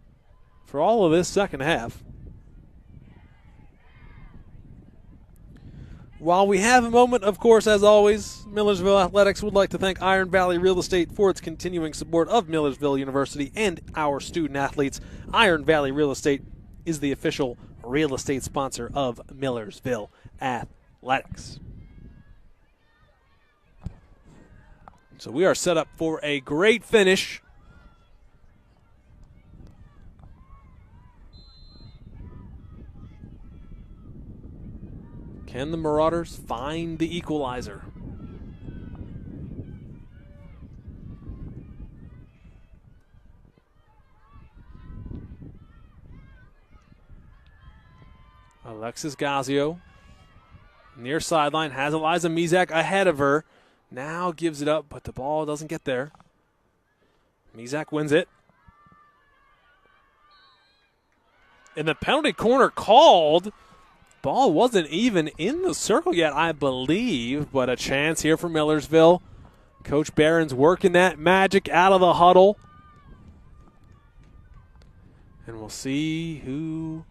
for all of this second half. While we have a moment, of course, as always, Millersville Athletics would like to thank Iron Valley Real Estate for its continuing support of Millersville University and our student athletes. Iron Valley Real Estate is the official real estate sponsor of Millersville Athletics. So we are set up for a great finish. Can the Marauders find the equalizer? Alexis Gazio, near sideline, has Eliza Mizak ahead of her. Now gives it up, but the ball doesn't get there. Mizak wins it. And the penalty corner called. Ball wasn't even in the circle yet, I believe, but a chance here for Millersville. Coach Behrens working that magic out of the huddle. And we'll see who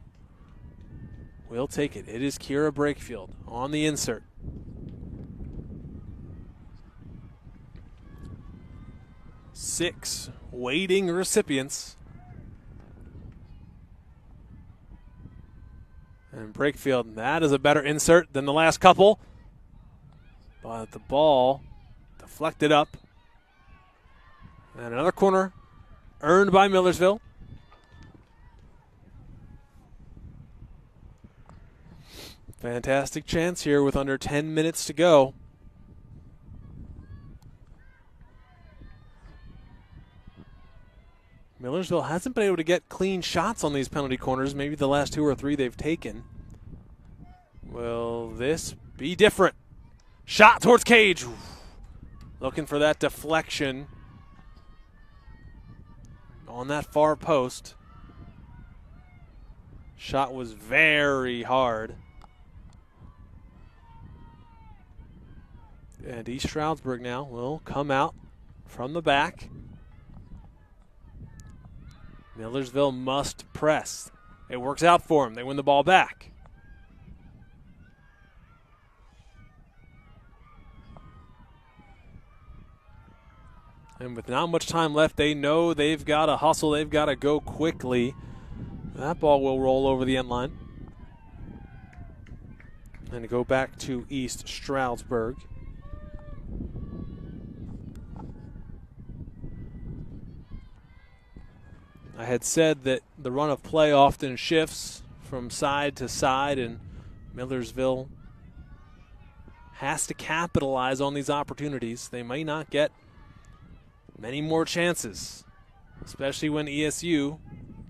will take it. It is Kira Brakefield on the insert. Six waiting recipients. And Brakefield, that is a better insert than the last couple. But the ball deflected up. And another corner earned by Millersville. Fantastic chance here with under 10 minutes to go. Millersville hasn't been able to get clean shots on these penalty corners, maybe the last 2 or 3 they've taken. Will this be different? Shot towards Cage. Looking for that deflection on that far post. Shot was very hard. And East Stroudsburg now will come out from the back. Millersville must press. It works out for them. They win the ball back. And with not much time left, they know they've got to hustle. They've got to go quickly That ball will roll over the end line and go back to East Stroudsburg. I had said that the run of play often shifts from side to side, and Millersville has to capitalize on these opportunities. They may not get many more chances, especially when ESU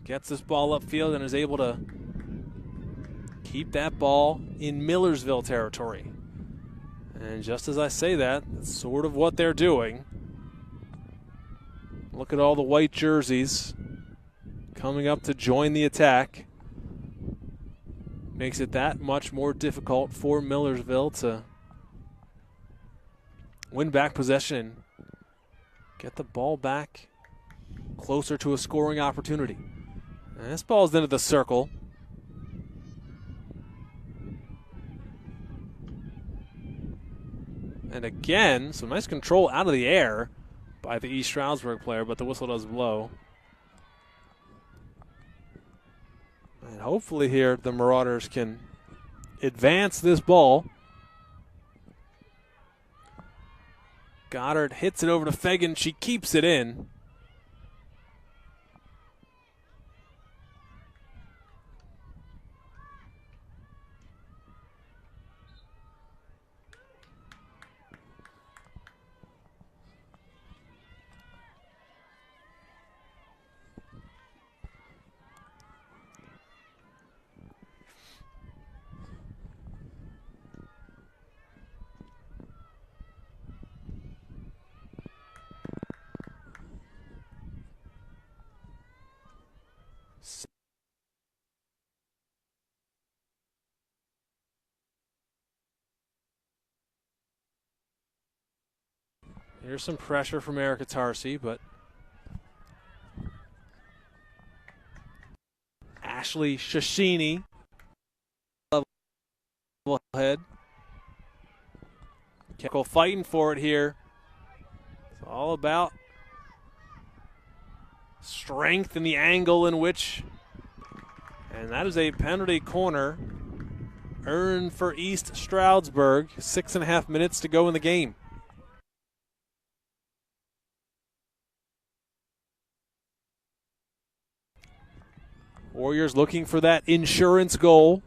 gets this ball upfield and is able to keep that ball in Millersville territory. And just as I say that, that's sort of what they're doing. Look at all the white jerseys coming up to join the attack. Makes it that much more difficult for Millersville to win back possession, get the ball back closer to a scoring opportunity. And this ball's into the circle. And again, some nice control out of the air by the East Stroudsburg player, but the whistle does blow. And hopefully here the Marauders can advance this ball. Goddard hits it over to Fagan. She keeps it in. Here's some pressure from Erica Tarsi, but Ashley Shashini level head. Keiko fighting for it here. It's all about strength and the angle in which, and that is a penalty corner earned for East Stroudsburg. 6.5 minutes to go in the game. Warriors looking for that insurance goal.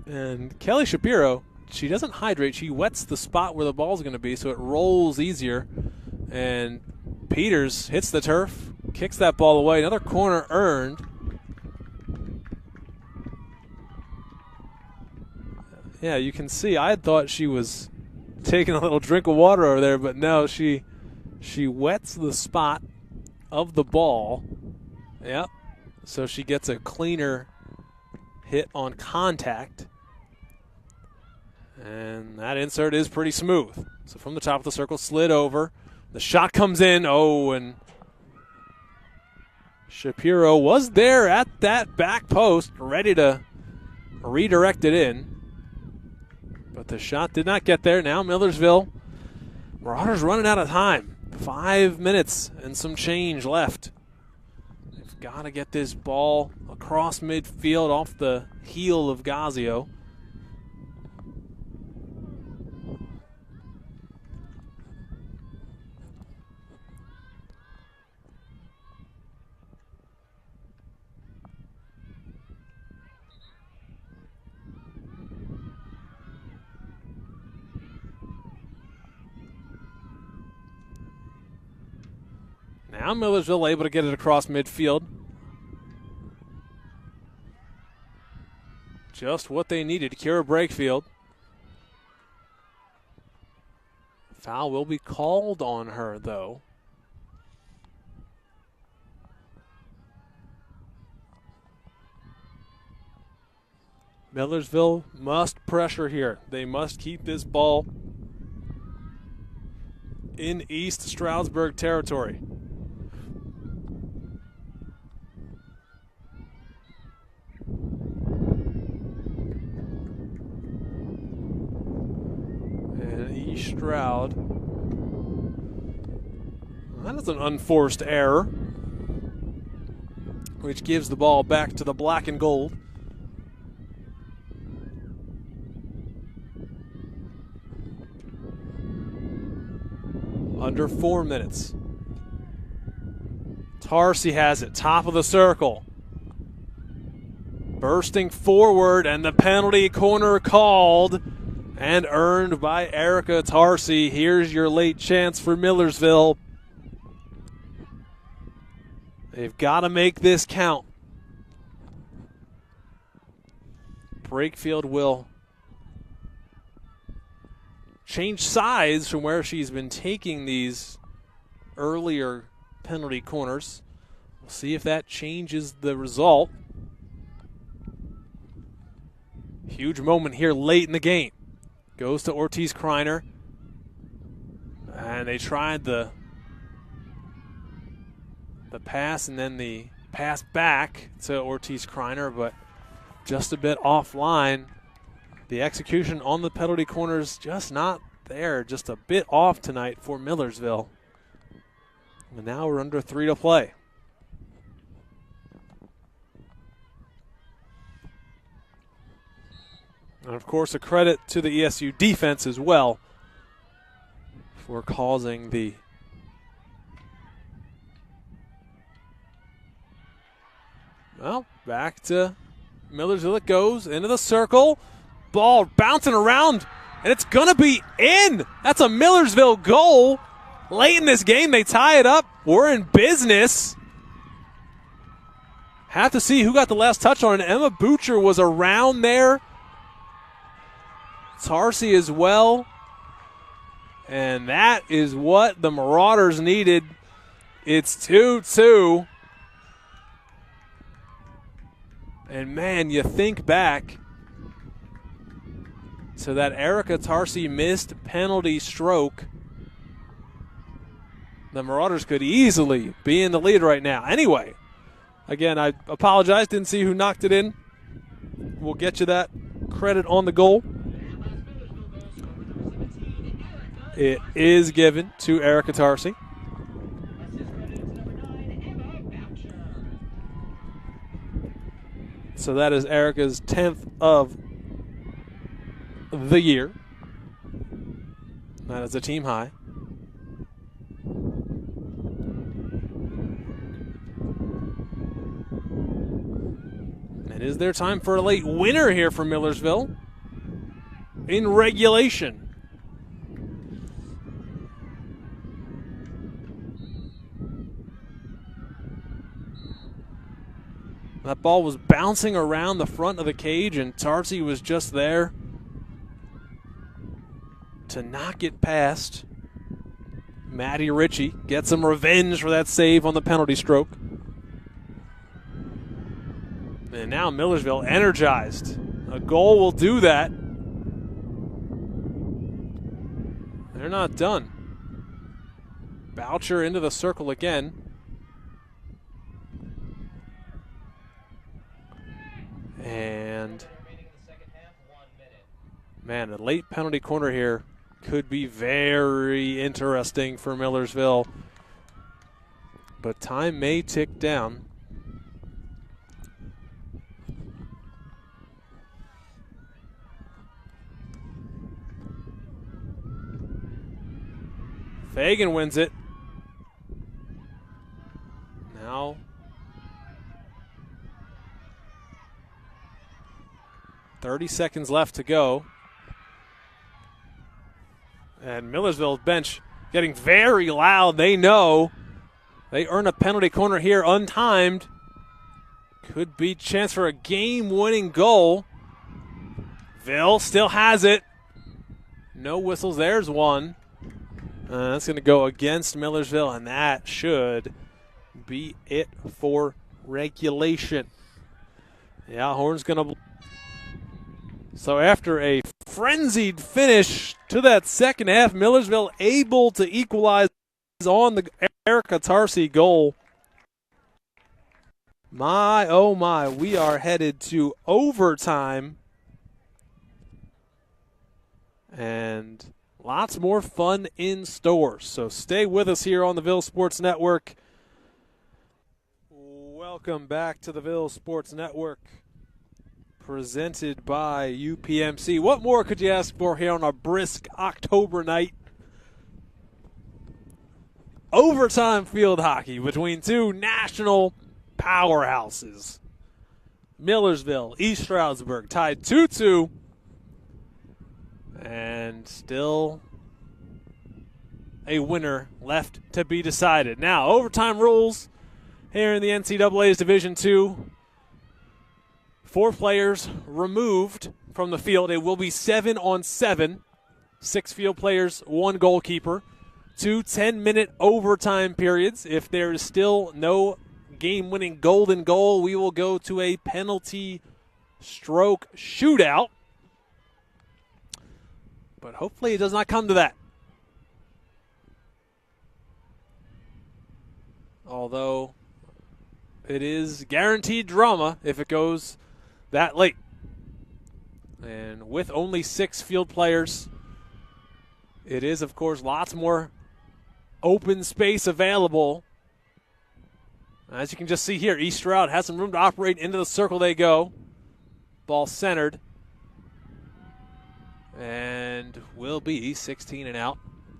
And Kelly Shapiro, she doesn't hydrate. She wets the spot where the ball's going to be so it rolls easier. And Peters hits the turf, kicks that ball away. Another corner earned. Yeah, you can see I thought she was taking a little drink of water over there, but no, she wets the spot of the ball. Yep. So she gets a cleaner hit on contact. And that insert is pretty smooth. So from the top of the circle, slid over. The shot comes in. Oh, and Shapiro was there at that back post, ready to redirect it in. But the shot did not get there. Now Millersville, Marauders running out of time. 5 minutes and some change left. They've got to get this ball across midfield off the heel of Gazio. Now Millersville able to get it across midfield. Just what they needed. Kira Brakefield. Foul will be called on her, though. Millersville must pressure here. They must keep this ball in East Stroudsburg territory. Stroud. That is an unforced error, which gives the ball back to the black and gold. Under 4 minutes. Tarsi has it, top of the circle. Bursting forward, and the penalty corner called and earned by Erica Tarsi. Here's your late chance for Millersville. They've got to make this count. Brakefield will change sides from where she's been taking these earlier penalty corners. We'll see if that changes the result. Huge moment here late in the game. Goes to Ortiz Kreiner. And they tried the pass and then the pass back to Ortiz Kreiner, but just a bit offline. The execution on the penalty corners just not there, just a bit off tonight for Millersville. And now we're under 3 to play. And of course, a credit to the ESU defense as well for causing the back to Millersville it goes, into the circle. Ball bouncing around, and it's going to be in. That's a Millersville goal. Late in this game, they tie it up. We're in business. Have to see who got the last touch on it. Emma Butcher was around there. Tarsi as well. And that is what the Marauders needed. It's 2-2. And man, you think back to that Erica Tarsi missed penalty stroke. The Marauders could easily be in the lead right now. Anyway, again, I apologize. Didn't see who knocked it in. We'll get you that credit on the goal. It is given to Erica Tarsi. So that is Erica's 10th of the year. That is a team high. It is their time for a late winner here for Millersville in regulation. That ball was bouncing around the front of the cage, and Tarsi was just there to knock it past. Maddie Ritchie gets some revenge for that save on the penalty stroke. And now Millersville energized. A goal will do that. They're not done. Boucher into the circle again. And man, a late penalty corner here could be very interesting for Millersville. But time may tick down. Fagan wins it. Now 30 seconds left to go. And Millersville's bench getting very loud. They know they earn a penalty corner here untimed. Could be chance for a game-winning goal. Ville still has it. No whistles. There's one. That's going to go against Millersville, and that should be it for regulation. Yeah, horn's going to... So after a frenzied finish to that second half, Millersville able to equalize on the Erica Tarsi goal. My, oh my, we are headed to overtime. And Lots more fun in store. So stay with us here on the Ville Sports Network. Welcome back to the Ville Sports Network, presented by UPMC. What more could you ask for here on a brisk October night? Overtime field hockey between two national powerhouses. Millersville, East Stroudsburg tied 2-2. And still a winner left to be decided. Now, overtime rules here in the NCAA's Division II. 4 players removed from the field. It will be 7-on-7. 6 field players, 1 goalkeeper. 2 10-minute overtime periods. If there is still no game-winning golden goal, we will go to a penalty stroke shootout. But hopefully it does not come to that. Although it is guaranteed drama if it goes that late. And with only 6 field players, it is, of course, lots more open space available. As you can just see here, East Stroud has some room to operate. Into the circle they go. Ball centered. And will be 16 and out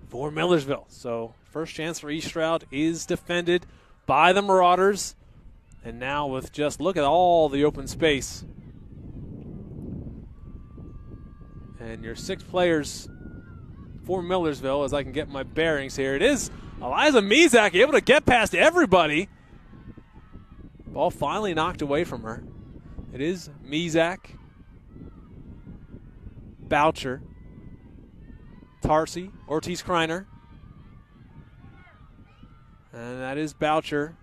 for Millersville. So first chance for East Stroud is defended by the Marauders. And now with just, look at all the open space. And your 6 players for Millersville, as I can get my bearings here. It is Eliza Mizak able to get past everybody. Ball finally knocked away from her. It is Mizak, Boucher, Tarsi, Ortiz-Kreiner. And that is Boucher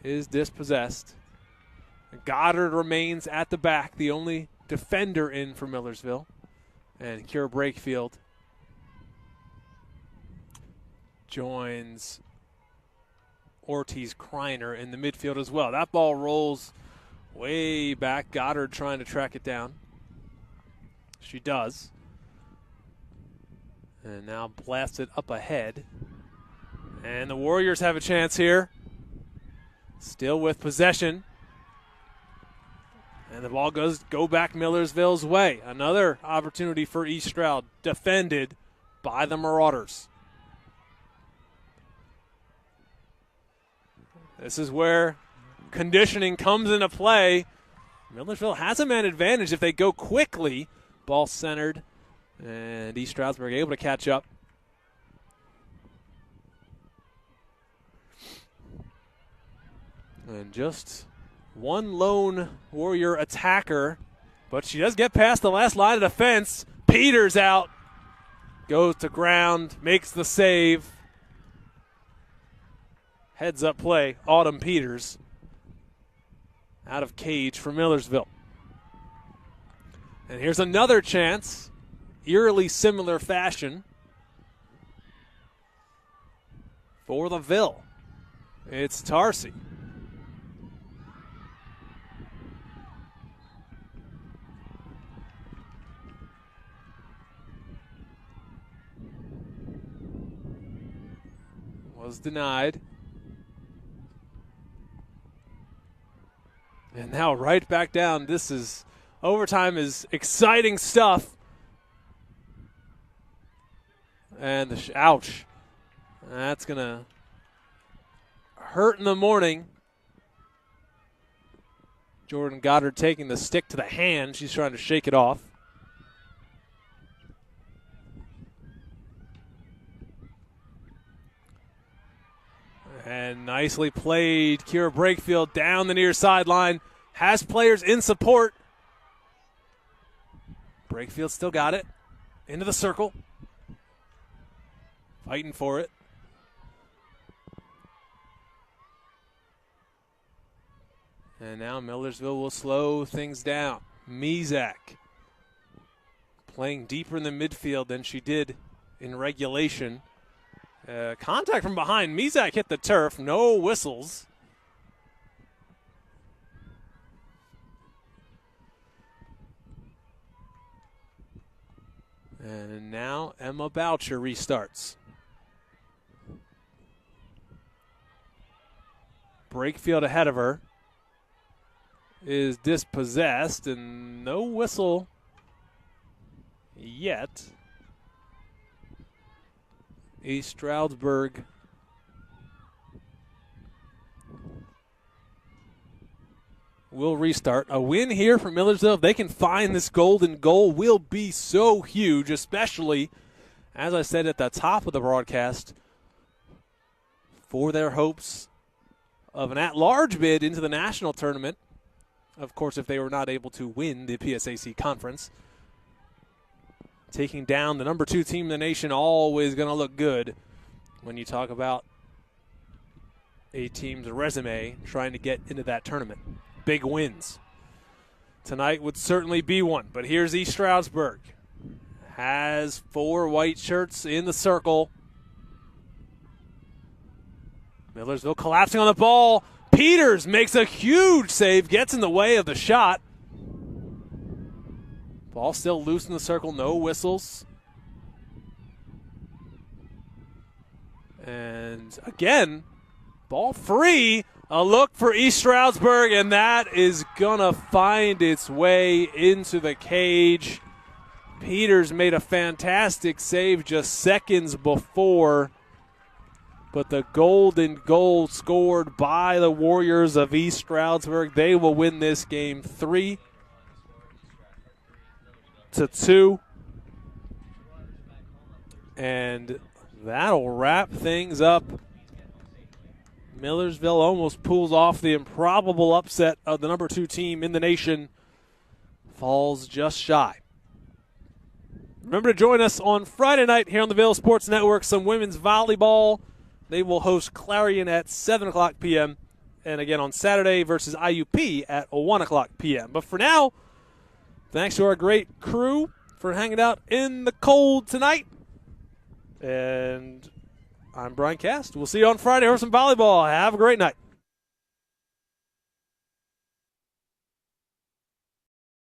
is dispossessed. Goddard remains at the back, the only defender in for Millersville. And Kira Brakefield joins Ortiz-Kreiner in the midfield as well. That ball rolls way back. Goddard trying to track it down. She does. And now blasts it up ahead. And the Warriors have a chance here. Still with possession. And the ball go back Millersville's way. Another opportunity for East Stroud, defended by the Marauders. This is where conditioning comes into play. Millersville has a man advantage if they go quickly. Ball centered, and East Stroudsburg able to catch up. And just one lone Warrior attacker, but she does get past the last line of defense. Peters out, goes to ground, makes the save. Heads up play, Autumn Peters out of cage for Millersville. And here's another chance, eerily similar fashion for the Ville. It's Tarsi. Was denied. And now right back down. This is overtime is exciting stuff. And ouch. That's going to hurt in the morning. Jordan Goddard taking the stick to the hand. She's trying to shake it off. And nicely played. Kira Brakefield down the near sideline. Has players in support. Brakefield still got it. Into the circle. Fighting for it. And now Millersville will slow things down. Mizak playing deeper in the midfield than she did in regulation. Contact from behind. Mizak hit the turf. No whistles. And now Emma Boucher restarts. Brakefield ahead of her is dispossessed, and no whistle yet. East Stroudsburg will restart. A win here for Millersville, if they can find this golden goal, will be so huge, especially, as I said at the top of the broadcast, for their hopes of an at-large bid into the national tournament. Of course, if they were not able to win the PSAC conference. Taking down the number 2 team in the nation, always going to look good when you talk about a team's resume trying to get into that tournament. Big wins. Tonight would certainly be one, but here's East Stroudsburg. Has 4 white shirts in the circle. Millersville collapsing on the ball. Peters makes a huge save, gets in the way of the shot. Ball still loose in the circle, no whistles. And again, ball free. A look for East Stroudsburg, and that is going to find its way into the cage. Peters made a fantastic save just seconds before. But the golden goal scored by the Warriors of East Stroudsburg. They will win this game 3-2. And that'll wrap things up. Millersville almost pulls off the improbable upset of the number 2 team in the nation. Falls just shy. Remember to join us on Friday night here on the Vail Sports Network. Some women's volleyball. They will host Clarion at 7 o'clock p.m. And again on Saturday versus IUP at 1 o'clock p.m. But for now, thanks to our great crew for hanging out in the cold tonight. And I'm Brian Cast. We'll see you on Friday for some volleyball. Have a great night.